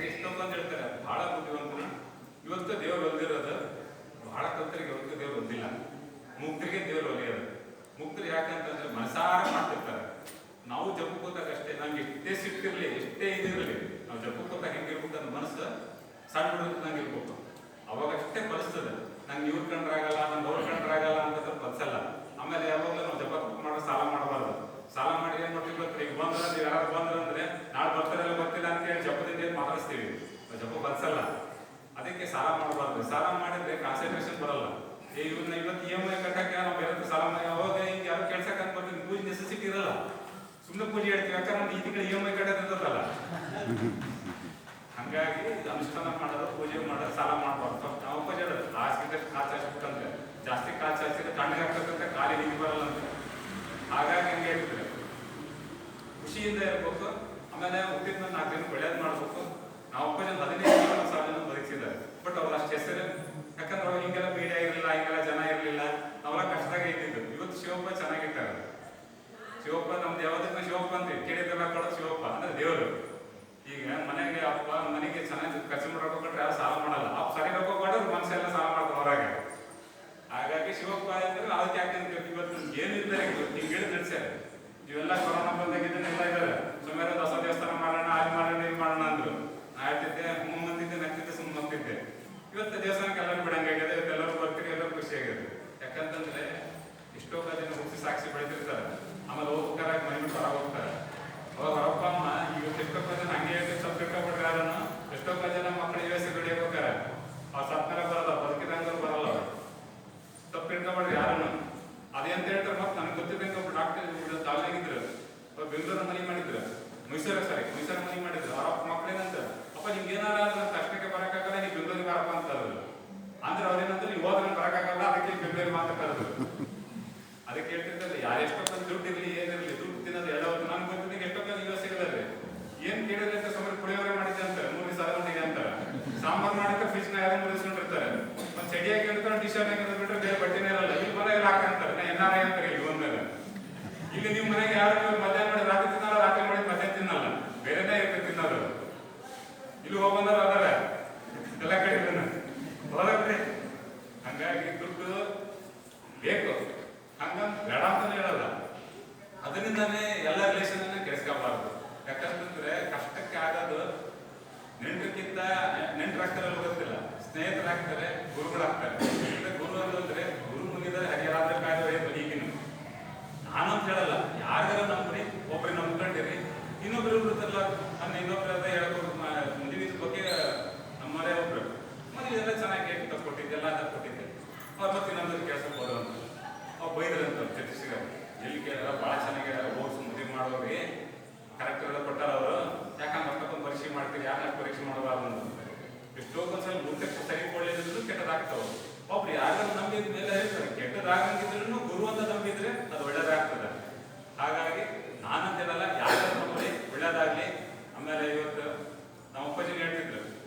ಎಷ್ಟೊಂದು ಹೇಳ್ತಾರೆ. ಬಹಳ ಬುದ್ಧಿವಂತನ ಇವತ್ತು ದೇವ್ರು ಒಲ್ದಿರೋದು. ಬಹಳ ಕಲ್ತರಿಗೆ ಇವತ್ತು ದೇವ್ರು ಒಲ್ದಿಲ್ಲ, ಮುಕ್ತರಿಗೆ ದೇವ್ರು ಒಲಿಯೋದು. ಮುಕ್ತರು ಯಾಕಂತಂದ್ರೆ ಮನಸಾರ ಮಾಡ್ತಿರ್ತಾರೆ. ನಾವು ಜಪ್ಪು ಕೂತಾಗ ಅಷ್ಟೇ, ನಮ್ಗೆ ಎಷ್ಟೇ ಸಿಟ್ಟಿರ್ಲಿ ಎಷ್ಟೇ ಇದಿರಲಿ, ನಾವು ಜಪ್ಪು ಕೂತಾಗ ಹೆಂಗಿರ್ಬೇಕು ಅಂತ ಮನಸ್ಸು ಸಣ್ಣ ಹುಡುಗಂಗೆ ಇರ್ಬೇಕು. ಅವಾಗ ಅಷ್ಟೇ ಕಲಿಸ್ತದೆ. ನಂಗೆ ಇವ್ರು ಕಂಡ್ರಾಗಲ್ಲ, ನಂಗೆ ಅವ್ರು ಕಂಡ್ರಾಗಲ್ಲ ಅಂತ ಕಲ್ಸಲ್ಲ. ಆಮೇಲೆ ಯಾವಾಗಲೂ ನಾವು ಜಪ ಮಾಡೋ ಸಾಲ ಮಾಡಬಾರ್ದು. ಸಾಲ ಮಾಡಿ ಏನ್ ಮಾಡ್ತೀವಿ ಗೊತ್ತಿಲ್ಲ, ಈಗ ಬಂದ್ರೆ ನೀವು ಯಾರು ಬಂದ್ರೆ ನಾಳೆ ಬರ್ತಾರಲ್ಲ ಗೊತ್ತಿಲ್ಲ ಅಂತ ಹೇಳಿ ಜಪದಿಂದ ಏನ್ ಮಾತಾಡಿಸ್ತೀವಿ, ಜಪ ಕಲ್ಸಲ್ಲ. ಅದಕ್ಕೆ ಸಾಲ ಮಾಡಬಾರ್ದು. ಸಾಲ ಮಾಡಿದ್ರೆ ಕಾನ್ಸಂಟ್ರೇಷನ್ ಬರಲ್ಲ. ಇವ್ರನ್ನ ಇವತ್ತು EMI ಕಟ್ಟಕ್ಕೆ ನಾವು ಬೇರೆ ಸಾಲ ಮಾಡಿ ಅವಾಗ ಹಿಂಗೆ ಯಾರು ಕೆಲ್ಸಕ್ಕೆ ಅಂತ ಬರ್ತೀವಿ, ಪೂಜೆ ನೆಸೆಸಿಟಿ ಇರಲ್ಲ, ಸುಮ್ಮನೆ ಪೂಜೆ ಹೇಳ್ತೀವಿ. ಯಾಕಂದ್ರೆ ನಮ್ಗೆ ಈ ತಿಂಗಳು EMI ಕಟ್ಟೋದಿರ್ತಲ್ಲ. ಹಂಗಾಗಿ ಅನುಷ್ಠಾನ ಮಾಡೋದು, ಪೂಜೆ ಮಾಡೋದು, ಸಾಲ ಮಾಡಬಾರ್ದು. ನಾವು ಪೂಜೆ ಹೇಳೋದು ಹಾಸಿಗಿದ್ದಷ್ಟು ಕಾಚು ಹಾಕ್ಬಿಟ್ಟಂದ್ರೆ ಜಾಸ್ತಿ ಕಾಚು ಹಾಕಿದ್ರೆ ತಣ್ಣಗೆ ಆಗ್ತಕ್ಕಂಥ ಖಾಲಿ ನಿಂಗೆ ಬರಲ್ಲ ಅಂತ. ಹಾಗಾಗಿ ಹಂಗೆ ಹೇಳ್ತಿದ್ರೆ ಖುಷಿಯಿಂದ ಇರ್ಬೇಕು. ಆಮೇಲೆ ಹುಟ್ಟಿದ ಮೇಲೆ 4 ಜನಕ್ಕೆ ಒಳ್ಳೇದು ಮಾಡ್ಬೇಕು. ನಾವು 15 ಸಾವಿರ ಬದುಕಿದ್ದಾರೆ. ಬಟ್ ಅವ್ರು ಅಷ್ಟು ಹೆಸರು, ಯಾಕಂದ್ರೆ ಅವ್ರು ಹಿಂಗೆಲ್ಲ ಮೀಡಿಯಾ ಇರಲಿಲ್ಲ, ಹಿಂಗೆಲ್ಲ ಜನ ಇರಲಿಲ್ಲ, ನಾವೆಲ್ಲ ಕಷ್ಟದಾಗ ಇದ್ದಿದ್ದು. ಇವತ್ತು ಶಿವಪ್ಪ ಚೆನ್ನಾಗಿರ್ತಾರೆ. ಶಿವಪ್ಪ ನಮ್ದು ಯಾವ್ದಕ್ಕ ಶಿವಪ್ಪ ಅಂತೀವಿ, ಕೇಳಿದೆಲ್ಲ ಕೊಡೋದು ಶಿವಪ್ಪ ಅಂದ್ರೆ ದೇವರು. ಈಗ ಮನೆಗೆ ಅಪ್ಪ ಮನೆಗೆ ಚೆನ್ನಾಗಿ ಖರ್ಚು ಮಾಡ್ಕೊಟ್ರೆ ಯಾರು ಸಾಲ ಮಾಡಲ್ಲ. ಅಪ್ಪ ಸರಿ ರೊಕ್ಕೊಟ್ರೆ ಮನಸ್ಸೆಲ್ಲ ಸಾಲ ಮಾಡ್ತಾರೆ ಹೊರಗೆ. ಹಾಗಾಗಿ ಶಿವಪ್ಪ ಅಂದ್ರೆ ಅದಕ್ಕೆ ಯಾಕಂದ್ರೆ ಇವತ್ತು ಏನಿದ್ದಾರೆ ಹಿಂಗೆ ಹೇಳಿ ನಡೆಸ್ಯಾರ. ಇವೆಲ್ಲ ಕೊರೋನಾ ಬಂದಾಗ ಇದನ್ನೆಲ್ಲ ಇದ್ದಾರೆ. ಸುಮಾರು ಹೊಸ ದೇವಸ್ಥಾನ ಮಾಡೋಣ, ಅಲ್ಲಿ ಮಾಡೋಣ, ಇಲ್ಲಿ ಮಾಡೋಣ ಅಂದ್ರು. ನಾ ಹೇಳ್ತಿದ್ದೆ ಮುಂದಿದ್ದೆ, ನಗ್ತಿದ್ದೆ, ಸುಮ್ಮನೆ ಹೋಗ್ತಿದ್ದೆ. ಇವತ್ತು ದೇವಸ್ಥಾನಕ್ಕೆ ಎಲ್ಲರೂ ಬಿಡಂಗಾಗಿದೆ, ಇವತ್ತು ಎಲ್ಲರೂ ಬರ್ತೀರಿ, ಎಲ್ಲರೂ ಖುಷಿಯಾಗಿದೆ. ಯಾಕಂತಂದ್ರೆ ಎಷ್ಟೋ ಜನ ಹುಸಿ ಸಾಕ್ಷಿ ಬೆಳೆದಿರ್ತಾರೆ. ಆಮೇಲೆ ಹೋಗ್ಬೇಕಾರಾಗಿ ಮನೆ ಬಿಟ್ಟು ಹೊರಗೆ ಹೋಗ್ತಾರೆ. ಅವಾಗ ಅವರಪ್ಪ ಅಮ್ಮ ಇವತ್ತು ಎಷ್ಟೋ ಜನ ಹಂಗೆ ಹೇಳ್ತೀವಿ, ಸ್ವಲ್ಪ ತಿಳ್ಕೊಬಿಟ್ರೆ ಯಾರನ್ನು. ಎಷ್ಟೋ ಜನ ಮಕ್ಕಳು US ದುಡಿಯೋಕೆ ಹೋಗ್ತಾರೆ. ಅವ್ರು ಸತ್ ಮೇಲೆ ಬರಲ್ಲ, ಬದುಕಿದಂಗೆ ಬರಲ್ಲ. ಅವ್ರು ತಪ್ಪು ತಿಳ್ಕೊಬಿಡ್ರಿ ಯಾರನ್ನು. ಅದೇಂತ ಹೇಳ್ತಾರೆ. ಮತ್ತೆ ನನಗೆ ಗೊತ್ತಿದ್ದಂಗೆ ಒಬ್ಬರು ಡಾಕ್ಟರ್ ತಾಲ್ನಾಗಿದ್ರು, ಬೆಂಗಳೂರು ಮನೆ ಮಾಡಿದ್ರು, ಮೈಸೂರು ಮನೆ ಮಾಡಿದ್ರು. ಅವರಪ್ಪ ಮಕ್ಕಳೇನಂತ, ಅಪ್ಪ ನಿಮ್ಗೆ ಏನಾರ ಕಷ್ಟಕ್ಕೆ ಬರೋಕ್ಕಾಗಲ್ಲ, ನೀವು ಬೆಂಗಳೂರಿಗೆ ಬರಪ್ಪ ಅಂತ ಅಂದ್ರೆ ಅವ್ರೇನಂದ್ರೆ ನೀವು ಹೋದ್ರೆ ಬರೋಕ್ಕಾಗಲ್ಲ, ಅದಕ್ಕೆ ಬೆಂಗಳೂರಿಗೆ ಮಾತ್ರ ಕರೆದ್ರು. ಅದಕ್ಕೆ ಹೇಳ್ತಿರ್ತಾರೆ ಯಾರೆಷ್ಟೊಂದು ದುಡ್ಡು ಇರಲಿ ಏನಿರಲಿ, ದುಡ್ಡು ತಿನ್ನೋದು ಎಲ್ಲವತ್ತು. ನನ್ಗೆ ಗೊತ್ತಿದ್ದಂಗೆ ಎಷ್ಟೊಂದು US ಇದ್ದಾರೆ. ಏನ್ ಕೇಳಿದ್ರೆ ಅಂತ ಸುಮಾರು ಪುಳಿಯೋಗರೆ ಮಾಡಿದ್ದೆ ಅಂತಾರೆ, 3 ದಿವಸ ಅರಗಂಟೆಗೆ ಅಂತಾರೆ. ಸಾಂಬಾರು ಮಾಡಿದ್ರೆ ಫ್ರಿಜ್ನ ಯಾರು ಮುರಿಸ್ಕೊಂಡಿರ್ತಾರೆ. ಒಂದು ಚಡಿಯಾಗಿ ಹೇಳ್ತಾರೆ, ಟಿ ಶರ್ಟ್ ಹಾಕಿದ್ರೆ ಬಿಟ್ಟರೆ ಬೇರೆ ಬಟ್ಟೆನೇ ಇರಲ್ಲ. ಇಲ್ಲಿ ಮನೆಯಲ್ಲಿ ಹಾಕಂತಾರೆ, NRI ಅಂತಾರೆ ಇಲ್ಲಿ ಬಂದ್ಮೇಲೆ. ಇಲ್ಲಿ ನೀವು ಮನೆಗೆ ಯಾರು ಮಧ್ಯಾಹ್ನ ಮಾಡಿ ರಾತ್ರಿ ತಿನ್ನಲ್ಲ, ರಾತ್ರಿ ಮಾಡಿ ಮಧ್ಯಾಹ್ನ ತಿನ್ನಲ್ಲ, ಬೇರೆನೇ ಇರ್ತದೆ ತಿನ್ನೋದು. ಇಲ್ಲಿ ಹೋಗ್ಬಂದ್ರೆ ಅದರ ಎಲ್ಲ ಕಡೆ ಹೋದ್ರೆ. ಹಂಗಾಗಿ ದುಡ್ಡು ಬೇಕು, ಹಂಗಂತ ಬೇಡ ಅಂತಾನೆ ಹೇಳಲ್ಲ. ಅದರಿಂದಾನೇ ಎಲ್ಲ ರಿಲೇಷನ್ ಕೆಡಿಸ್ಕೋಬಾರ್ದು. ಯಾಕಂತಂದ್ರೆ ಕಷ್ಟಕ್ಕೆ ಆಗೋದು ನೆಂಟಕ್ಕಿಂತ ನೆಂಟರಾಗ್ತಾರಲ್ಲ ಗೊತ್ತಿಲ್ಲ, ಸ್ನೇಹಿತರಾಗ್ತಾರೆ, ಗುರುಗಳಾಗ್ತಾರೆ. ಗುರು ಅಂತಂದ್ರೆ ಗುರು ಮುಗಿದರೆ ಹರಿಯಾದ ಕಾಯ್ದೆ ಬರೀಗಿನ ನಾನಂತ ಹೇಳಲ್ಲ. ಯಾರಿಗಾರ ನಂಬ್ರಿ, ಒಬ್ರಿಗೆ ನಂಬ್ಕೊಂಡಿರಿ, ಇನ್ನೊಬ್ರು ಇರ್ತಾರಲ್ಲ ನನ್ನ ಇನ್ನೊಬ್ರ ಹೇಳ್ಕೊಂಡು ಮದುವೆ ಬಗ್ಗೆ ನಮ್ಮ ಮನೆ ಒಬ್ರು ಮದುವೆ ಎಲ್ಲ ಚೆನ್ನಾಗಿ ತಕ್ಕೊಟ್ಟಿದ್ದೆ, ಎಲ್ಲ ತಕ್ಕೊಟ್ಟಿದ್ದೆ. ಅವ್ರು ಮತ್ತೆ ಇನ್ನೊಂದು ಕೆಲಸ ಹೋದ್ರು ಅಂತ ಅವ್ರು ಬೈದ್ರಂತ ಚರ್ಚಿಸಿದ. ಎಲ್ಲಿ ಕೇಳಲ್ಲ, ಭಾಳ ಚೆನ್ನಾಗಿ ಓದಿಸಿ ಮದುವೆ ಮಾಡೋರಿ ಕರೆಕ್ಟ್ ಎಲ್ಲ ಕೊಟ್ಟಾರ ಅವರು. ಯಾಕಂದ್ರೆ ಅಷ್ಟೊಂದು ಪರೀಕ್ಷೆ ಮಾಡ್ತೀರಿ, ಯಾರು ಪರೀಕ್ಷೆ ಮಾಡಬಾರ್ದು ಅಂತ. ಎಷ್ಟೋ ಒಂದ್ಸಲ ಮುಟ್ಟಕ್ಕೆ ಸರಿ ಒಳ್ಳೇದಿದ್ರು ಕೆಟ್ಟದಾಗ್ತಾವ. ಒಬ್ರು ಯಾರು ನಂಬಿದ ಮೇಲೆ ಹೇಳ್ತಾರೆ, ಕೆಟ್ಟದಾಗಂಗಿದ್ರು ಗುರು ಅಂತ ನಂಬಿದ್ರೆ ಅದು ಒಳ್ಳೇದಾಗ್ತದೆ. ಹಾಗಾಗಿ ನಾನಂತೇನಲ್ಲ, ಯಾರು ನಂಬಿ ಒಳ್ಳೇದಾಗ್ಲಿ. ಆಮೇಲೆ ಇವತ್ತು ನಮ್ಮ ಅಪ್ಪಾಜಿನ ಹೇಳ್ತಿದ್ರು,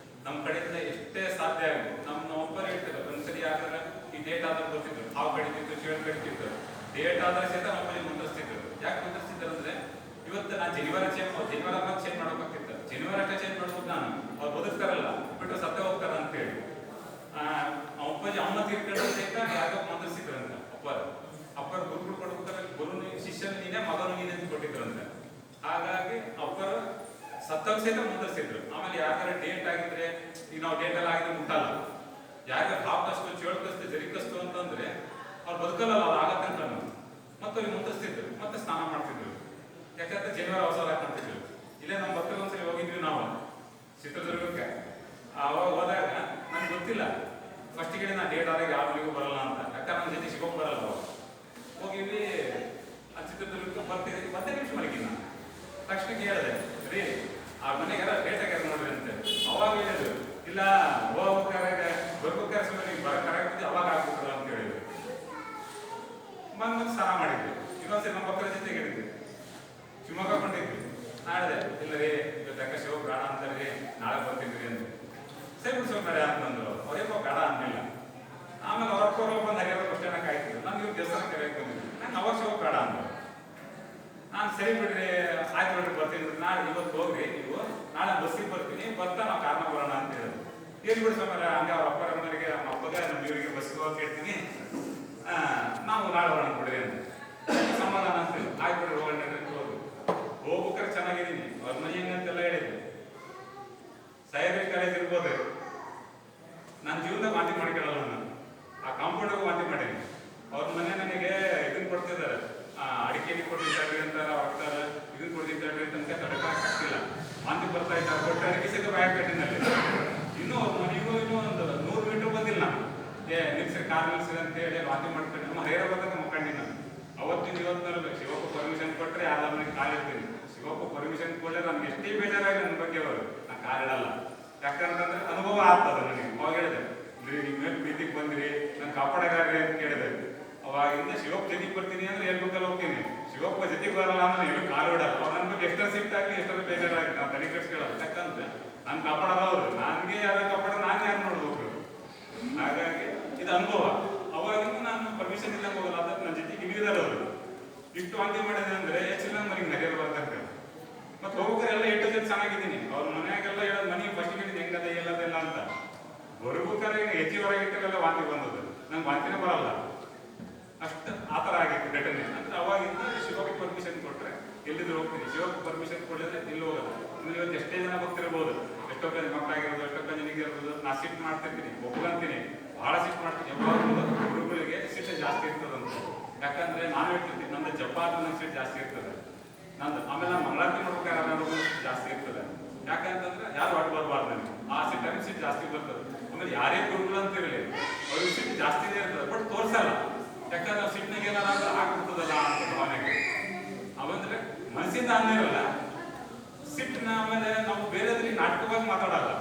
ನಮ್ಮ ಕಡೆಯಿಂದ ಎಷ್ಟೇ ಸಾಧ್ಯ ಆಗುತ್ತೆ ನಮ್ಮ ಒಬ್ಬರು ಹೇಳ್ತಿದ್ರು. ಒಂದ್ಸರಿ ಯಾಕಂದ್ರೆ ಈ ಡೇಟ್ ಆದ್ರೆ ಗೊತ್ತಿದ್ರು, ಹಾವು ಕಡಿತಿದ್ರು, ಶಿವನ್ ಕಡಿತಿದ್ರು. ಡೇಟ್ ಆದ್ರೆ ಸಹಿತ ನಮ್ಮ ಅಪ್ಪಾಜಿ ಮುಂದರ್ಸ್ತಿದ್ರು. ಯಾಕೆ ಮುಂದರ್ಸ್ತಿದ್ರು ಅಂದ್ರೆ ಇವತ್ತು ನಾನು ಜನಿವಾರ ಚೇಂಜ್ ಮಾಡ್ಬೇಕಾಗ್ತಿತ್ತು. ಜನಿವಾರ ಚೇಂಜ್ ಮಾಡ್ಬೋದು ನಾನು, ಅವ್ರು ಬದುಕ್ತಾರಲ್ಲ ಬಿಟ್ಟು ಸತ್ತ ಹೋಗ್ತಾರ ಅಂತೇಳಿ. ಅಪ್ಪಾಜಿ ಅಮ್ಮ ತೀರ್ಕೊಂಡ್ರೆ ಸಹಿತ ಯಾಕೋ ಮಂದರ್ಸಿದ್ರಂತ ಅಪ್ಪರು ಗುರುಗಳು ಕೊಡ್ಬೇಕಾದ್ರೆ ಗುರು ಶಿಷ್ಯನ ನೀನೇ, ಮಗನು ನೀನೇ ಅಂತ ಕೊಟ್ಟಿದ್ರಂತೆ. ಹಾಗಾಗಿ ಅಪ್ಪರು ಸತ್ತವ್ ಸಹಿತ ಮುಂದರ್ಸಿದ್ರು. ಆಮೇಲೆ ಯಾರ್ಯಾರ ಡೇಟ್ ಆಗಿದ್ರೆ ಈಗ ನಾವು ಡೇಟ್ ಎಲ್ಲ ಆಗಿದ್ರೆ ಮುಟ್ಟಲ್ಲ, ಯಾರ್ಯಾರು ಹಾಕಷ್ಟು ಚೇಳ್ಕಷ್ಟು ಜರಿಕಷ್ಟು ಅಂತಂದ್ರೆ ಅವ್ರು ಬದುಕಲ್ಲ, ಅವ್ರು ಆಗತ್ತಂತ ಮತ್ತೆ ಅವ್ರಿಗೆ ಮುಂದರ್ಸ್ತಿದ್ರು, ಮತ್ತೆ ಸ್ನಾನ ಮಾಡ್ತಿದ್ರು. ಯಾಕಂದ್ರೆ ಜನವರಿ ಅವಸರ ಹಾಕೊಂತಿದ್ರು. ಇಲ್ಲೇ ನಮ್ಮ ಭಕ್ತರು ಒಂದ್ಸರಿ ಹೋಗಿದ್ವಿ ನಾವು ಚಿತ್ರದುರ್ಗಕ್ಕೆ. ಅವಾಗ ಹೋದಾಗ ನನ್ಗೆ ಗೊತ್ತಿಲ್ಲ ಫಸ್ಟಿಗೆ ನಾನು ಡೇಟ್ ಆದಾಗ ಯಾರಿಗೂ ಬರಲ್ಲ ಅಂತ, ಯಾಕಂದ್ರೆ ನನ್ನ ಜೊತೆ ಸಿಗೋಕ್ ಬರಲ್ಲ. ಹೋಗಿವಿ ಆ ಚಿತ್ರದುರ್ಗಕ್ಕೆ ಬರ್ತಿದ್ವಿ, ಮತ್ತೆ ನಿಮಿಷ ಮಲಗಿ ನಾನು ತಕ್ಷಣಕ್ಕೆ ಹೇಳಿದೆ, ರೀ ಆ ಮನೆಗೆಲ್ಲ ಡೇಟ್ ಆಗ್ಯಾರ ನೋಡ್ರಿ ಅಂತ. ಅವಾಗ ಹೇಳಿದ್ರು, ಇಲ್ಲ ಹೋಗ್ಬೇಕಾರೆ ಬರ್ಬೇಕಾರೆ ಸುಮ್ಮನೆ ನೀವು ಬರೋ ಕರೆಕ್ಟ್ ಅವಾಗ ಆಗ್ಬಿಟ್ರಲ್ಲ ಅಂತ ಹೇಳಿದ್ರು. ಮತ್ತೆ ಸ್ನಾನ ಮಾಡಿದ್ವಿ. ಇನ್ನೊಂದ್ಸರಿ ನಮ್ಮ ಭಕ್ತರ ಜೊತೆಗೆ ಹೇಳಿದ್ವಿ, ಶಿವಮೊಗ್ಗ ಕೊಂಡಿದ್ವಿ. ನಾಳೆ ಇಲ್ಲ ರೀ ಇವತ್ತು ಯಾಕೆ ಶಿವ ಬೇಡ ಅಂತಾರ್ರಿ, ನಾಳೆ ಬರ್ತಿದ್ರಿ ಅಂತ. ಸರಿ ಬಿಡಿಸೋ ಬೇಡ ಅಂತಂದ್ರು. ಅವ್ರೇಕೋ ಬೇಡ ಅಂತಿಲ್ಲ. ಆಮೇಲೆ ಅವ್ರ ಬಂದು ಹರಿಯೋ ಬಸ್ ಸ್ಟ್ಯಾಂಡ್ ಕಾಯ್ತಿದ್ರು. ನಾನು ಇವ್ರು ದೇವಸ್ಥಾನ ಕರೆಯಕ್ಕೆ ಬಂದಿದ್ದೆ, ನಂಗೆ ಅವಾಗ ಶಿವ ಬೇಡ ಅಂದ್ರು. ನಾನು ಸರಿ ಬಿಡ್ರಿ ಆಯ್ತು ಬಿಡ್ರಿ ಬರ್ತೀನಿ, ನಾಳೆ ಇವತ್ತು ಹೋಗ್ರಿ ನೀವು, ನಾಳೆ ಬಸ್ಸಿಗೆ ಬರ್ತೀನಿ, ಬರ್ತಾ ನಾವು ಕಾರಣ ಬರೋಣ ಅಂತ ಹೇಳಿದ್ರು. ಏನ್ ಬಿಡಿಸೋ ಮೇಲೆ ಹಂಗೆ ಅವ್ರ ಅಪ್ಪರ ಮನೆಗೆ ನಮ್ಮ ಅಪ್ಪಗೆ ನಮ್ಮ ಇವರಿಗೆ ಬಸ್ಸಿಗೆ ಹೋಗಿ ಹೇಳ್ತೀನಿ, ನಾವು ನಾಳೆ ಬರೋಣ ಬಿಡ್ರಿ ಅಂತ. ಸಮಾಧಾನ ಅಂತಿಲ್ಲ, ಆಯ್ತು ಬಿಡ್ರಿ ಹೋಗೋಣ ಅಂತ ಹೋದ್ರು. ಹೋಗ್ಬೇಕಾದ್ರೆ ಚೆನ್ನಾಗಿದ್ದೀನಿ, ಅವ್ರ ಮನೆ ಹೆಂಗಂತೆಲ್ಲ ಹೇಳಿದ್ವಿ. ಸಹ್ಯಾದ್ರಿ ಕಾಲೇಜ್ ಇರ್ಬೋದು, ನನ್ನ ಜೀವನದಾಗ ವಾಂತಿ ಮಾಡ್ಕೊಳ್ಳಲ್ಲ. ನಾನು ಆ ಕಾಂಪೌಂಡಾಗ ವಾಂತಿ ಮಾಡೀನಿ. ಅವ್ರ ಮನೆ ನನಗೆ ಇದನ್ನ ಕೊಡ್ತಿದ್ದಾರೆ, ಅಡಿಕೆ ಕೊಟ್ಟಿದ್ದಾಡ್ರಿ ಅಂತ ಹೋಗ್ತಾರೆ, ಇದನ್ನ ಕೊಡ್ತಿದ್ದಾಡ್ರಿ ಅಂತ ತಡಕಾಗ್ತಿಲ್ಲ, ವಾಂತಿ ಬರ್ತಾ ಇದ್ದಾರೆ. ಕೊಟ್ಟು ಅಡಿಕೆ ಸಿಕ್ಕ ಬ್ಯಾಗ್ ಕಟ್ಟಿನಲ್ಲಿ ಇನ್ನೂ ಅವ್ರ ಮನೆಗೂ ಇನ್ನೂ ಒಂದು 100 ಮೀಟರ್ ಬಂದಿಲ್ಲ. ನಿಲ್ಸಿ ಕಾರ್ ನಿಲ್ಸಿದೆ ಅಂತ ಹೇಳಿ ವಾಂತಿ ಮಾಡ್ಕೊಂಡು ನಮ್ಮ ಹೈರಾಣ ಬಂದಾಗ ಮುಖಂಡಿ ನಾನು. ಅವತ್ತಿನ ಇವತ್ತಿನಲ್ಲಿ ಶಿವಪ್ಪ ಪರ್ಮಿಷನ್ ಕೊಟ್ಟರೆ ಯಾರ ಮನೆಗೆ ಕಾಲಿಡ್ತೀನಿ. ಶಿವಪ್ಪ ಪರ್ಮಿಷನ್ ಕೊಡಲೆ ನನ್ಗೆ ಎಷ್ಟೇ ಬೇಜಾರಾಗಿ ನನ್ನ ಬಗ್ಗೆ ಅವರು ನಾನು ಕಾಲಿಡಲ್ಲ. ಯಾಕಂತಂದ್ರೆ ಅನುಭವ ಆಗ್ತದೆ ನನಗೆ. ಅವಾಗ ಹೇಳಿದೆ, ನಿಮ್ಮ ಮೇಲೆ ಪ್ರೀತಿಗೆ ಬಂದ್ರಿ, ನಾನು ಕಾಪಾಡಗಾರ್ರಿ ಅಂತ ಕೇಳಿದೆ. ಅವಾಗಿಂದ ಶಿವಪ್ಪ ಜೊತೆಗೆ ಬರ್ತೀನಿ ಅಂದ್ರೆ ಹೇಳ್ಬೇಕಲ್ಲ ಹೋಗ್ತೀನಿ, ಶಿವಪ್ಪ ಜೊತೆಗೆ ಬರಲ್ಲ ಅಂದ್ರೆ ಎಲ್ಲೂ ಕಾಲು ಬಿಡಲ್ಲ. ಅವ್ರು ನನ್ನ ಬಗ್ಗೆ ಎಷ್ಟರ ಸಿಟ್ಟು ಆಗಲಿ ಎಷ್ಟರ ಬೇಜಾರಾಗಿ ನಾನು ತಲೆ ಕೆಡಿಸ್ಕೊಳ್ಳಲ್ಲ. ಯಾಕಂದ್ರೆ ನಾನು ಕಾಪಾಡಲ್ಲ, ಅವರು ನನಗೆ ಯಾರು ಕಾಪಾಡ, ನಾನು ಯಾರು ನೋಡ್ಬೇಕು. ಹಾಗಾಗಿ ಇದು ಅನುಭವ. ಅವಾಗಿಂದ ನಾನು ಪರ್ಮಿಷನ್ ಇಲ್ಲ ಹೋಗಲ್ಲ. ಅದಕ್ಕೆ ನನ್ನ ಜೊತೆಗೆ ಇಳಿದಾರೆ ಅವರು. ಇಷ್ಟು ವಾಂತಿ ಮಾಡಿದೆ ಅಂದ್ರೆ ಹೆಚ್ಚಿಲ್ಲ ನನಗೆ ನರಿಯಲು ಬರ್ತಾರೆ. ಮತ್ತೆ ಹೋಗ್ಬೇಕಾರೆ ಎಲ್ಲ ಎಷ್ಟು ಜೊತೆ ಚೆನ್ನಾಗಿದ್ದೀನಿ. ಅವ್ರ ಮನೆಯಾಗೆಲ್ಲ ಹೇಳೋದು, ಮನೆಗೆ ಫಸ್ಟ್ ಹೇಳಿದ್ ಹೆಂಗದೆ ಎಲ್ಲದೆಲ್ಲ ಅಂತ. ಬರ್ಬೇಕಾರೆ ಹೆಚ್ಚಿ ಹೊರಗೆ ಇಟ್ಟರೆಲ್ಲ ವಾಂತಿ ಬಂದದ್ದು, ನಂಗೆ ವಾಂತಿನೇ ಬರಲ್ಲ. ಅಷ್ಟು ಆ ಥರ ಆಗಿತ್ತು ಘಟನೆ. ಅಂದ್ರೆ ಅವಾಗಿಂದ ಶಿವಕ್ಕೆ ಪರ್ಮಿಷನ್ ಕೊಟ್ಟರೆ ಎಲ್ಲಿದ್ರು ಹೋಗ್ತೀನಿ. ಶಿವಕ್ಕೆ ಪರ್ಮಿಷನ್ ಕೊಡಲಿದ್ರೆ ಇಲ್ಲಿ ಹೋಗೋದು. ನೀವು ಇವತ್ತು ಎಷ್ಟೇ ಜನ ಬರ್ತಿರ್ಬೋದು, ಎಷ್ಟೋ ಜನ ಮಕ್ಕಳಾಗಿರೋದು, ಎಷ್ಟೋ ಜನಿಗೆ ಇರ್ಬೋದು. ನಾ ಸಿಟ್ಟು ಮಾಡ್ತಿರ್ತೀನಿ, ಒಪ್ಕೊಂತೀನಿ, ಭಾಳ ಸಿಟ್ಟು ಮಾಡ್ತೀನಿ. ಯಾವಾಗಲೂ ಗುರುಗಳಿಗೆ ಸಿಟ್ಟು ಜಾಸ್ತಿ ಇರ್ತದಂತ. ಯಾಕಂದ್ರೆ ನಾನು ಹೇಳ್ತಿರ್ತೀನಿ, ನಂದು ಜಪ ನನ್ನ ಸಿಟ್ಟು ಜಾಸ್ತಿ ಇರ್ತದೆ ನಂದು. ಆಮೇಲೆ ನಾನು ಮಂಗಳಾರತಿ ಮಾಡ್ಬೇಕಾದ್ರೆ ಅನ್ನೋದು ಜಾಸ್ತಿ ಇರ್ತದೆ. ಯಾಕಂತಂದ್ರೆ ಯಾರು ಹೊಟ್ಟು ಬರಬಾರ್ದು ನನಗೆ, ಆ ಸಿಟ್ಟು ಸಿಟ್ಟು ಜಾಸ್ತಿ ಬರ್ತದೆ. ಆಮೇಲೆ ಯಾರೇ ಗುರುಗಳು ಅಂತ ಇರಲಿ, ಅವ್ರಿಗೆ ಸಿಟ್ಟು ಜಾಸ್ತಿನೇ ಇರ್ತದೆ, ಬಟ್ ತೋರಿಸಲ್ಲ. ಯಾಕಂದ್ರೆ ನಾವು ಸಿಟ್ಟಿನಾಗ ಏನಾರ ಆಗ್ಬಿಡ್ತದಲ್ಲ ಅಂತ ಭಾವನೆಗೆ. ಅವಂದ್ರೆ ಮನಸ್ಸಿಂದ ಅನ್ನೇ ಇರಲ್ಲ ಸಿಟ್ಟನ್ನ. ಆಮೇಲೆ ನಾವು ಬೇರೆದ್ರಿಗೆ ನಾಟಕವಾಗಿ ಮಾತಾಡಲ್ಲ.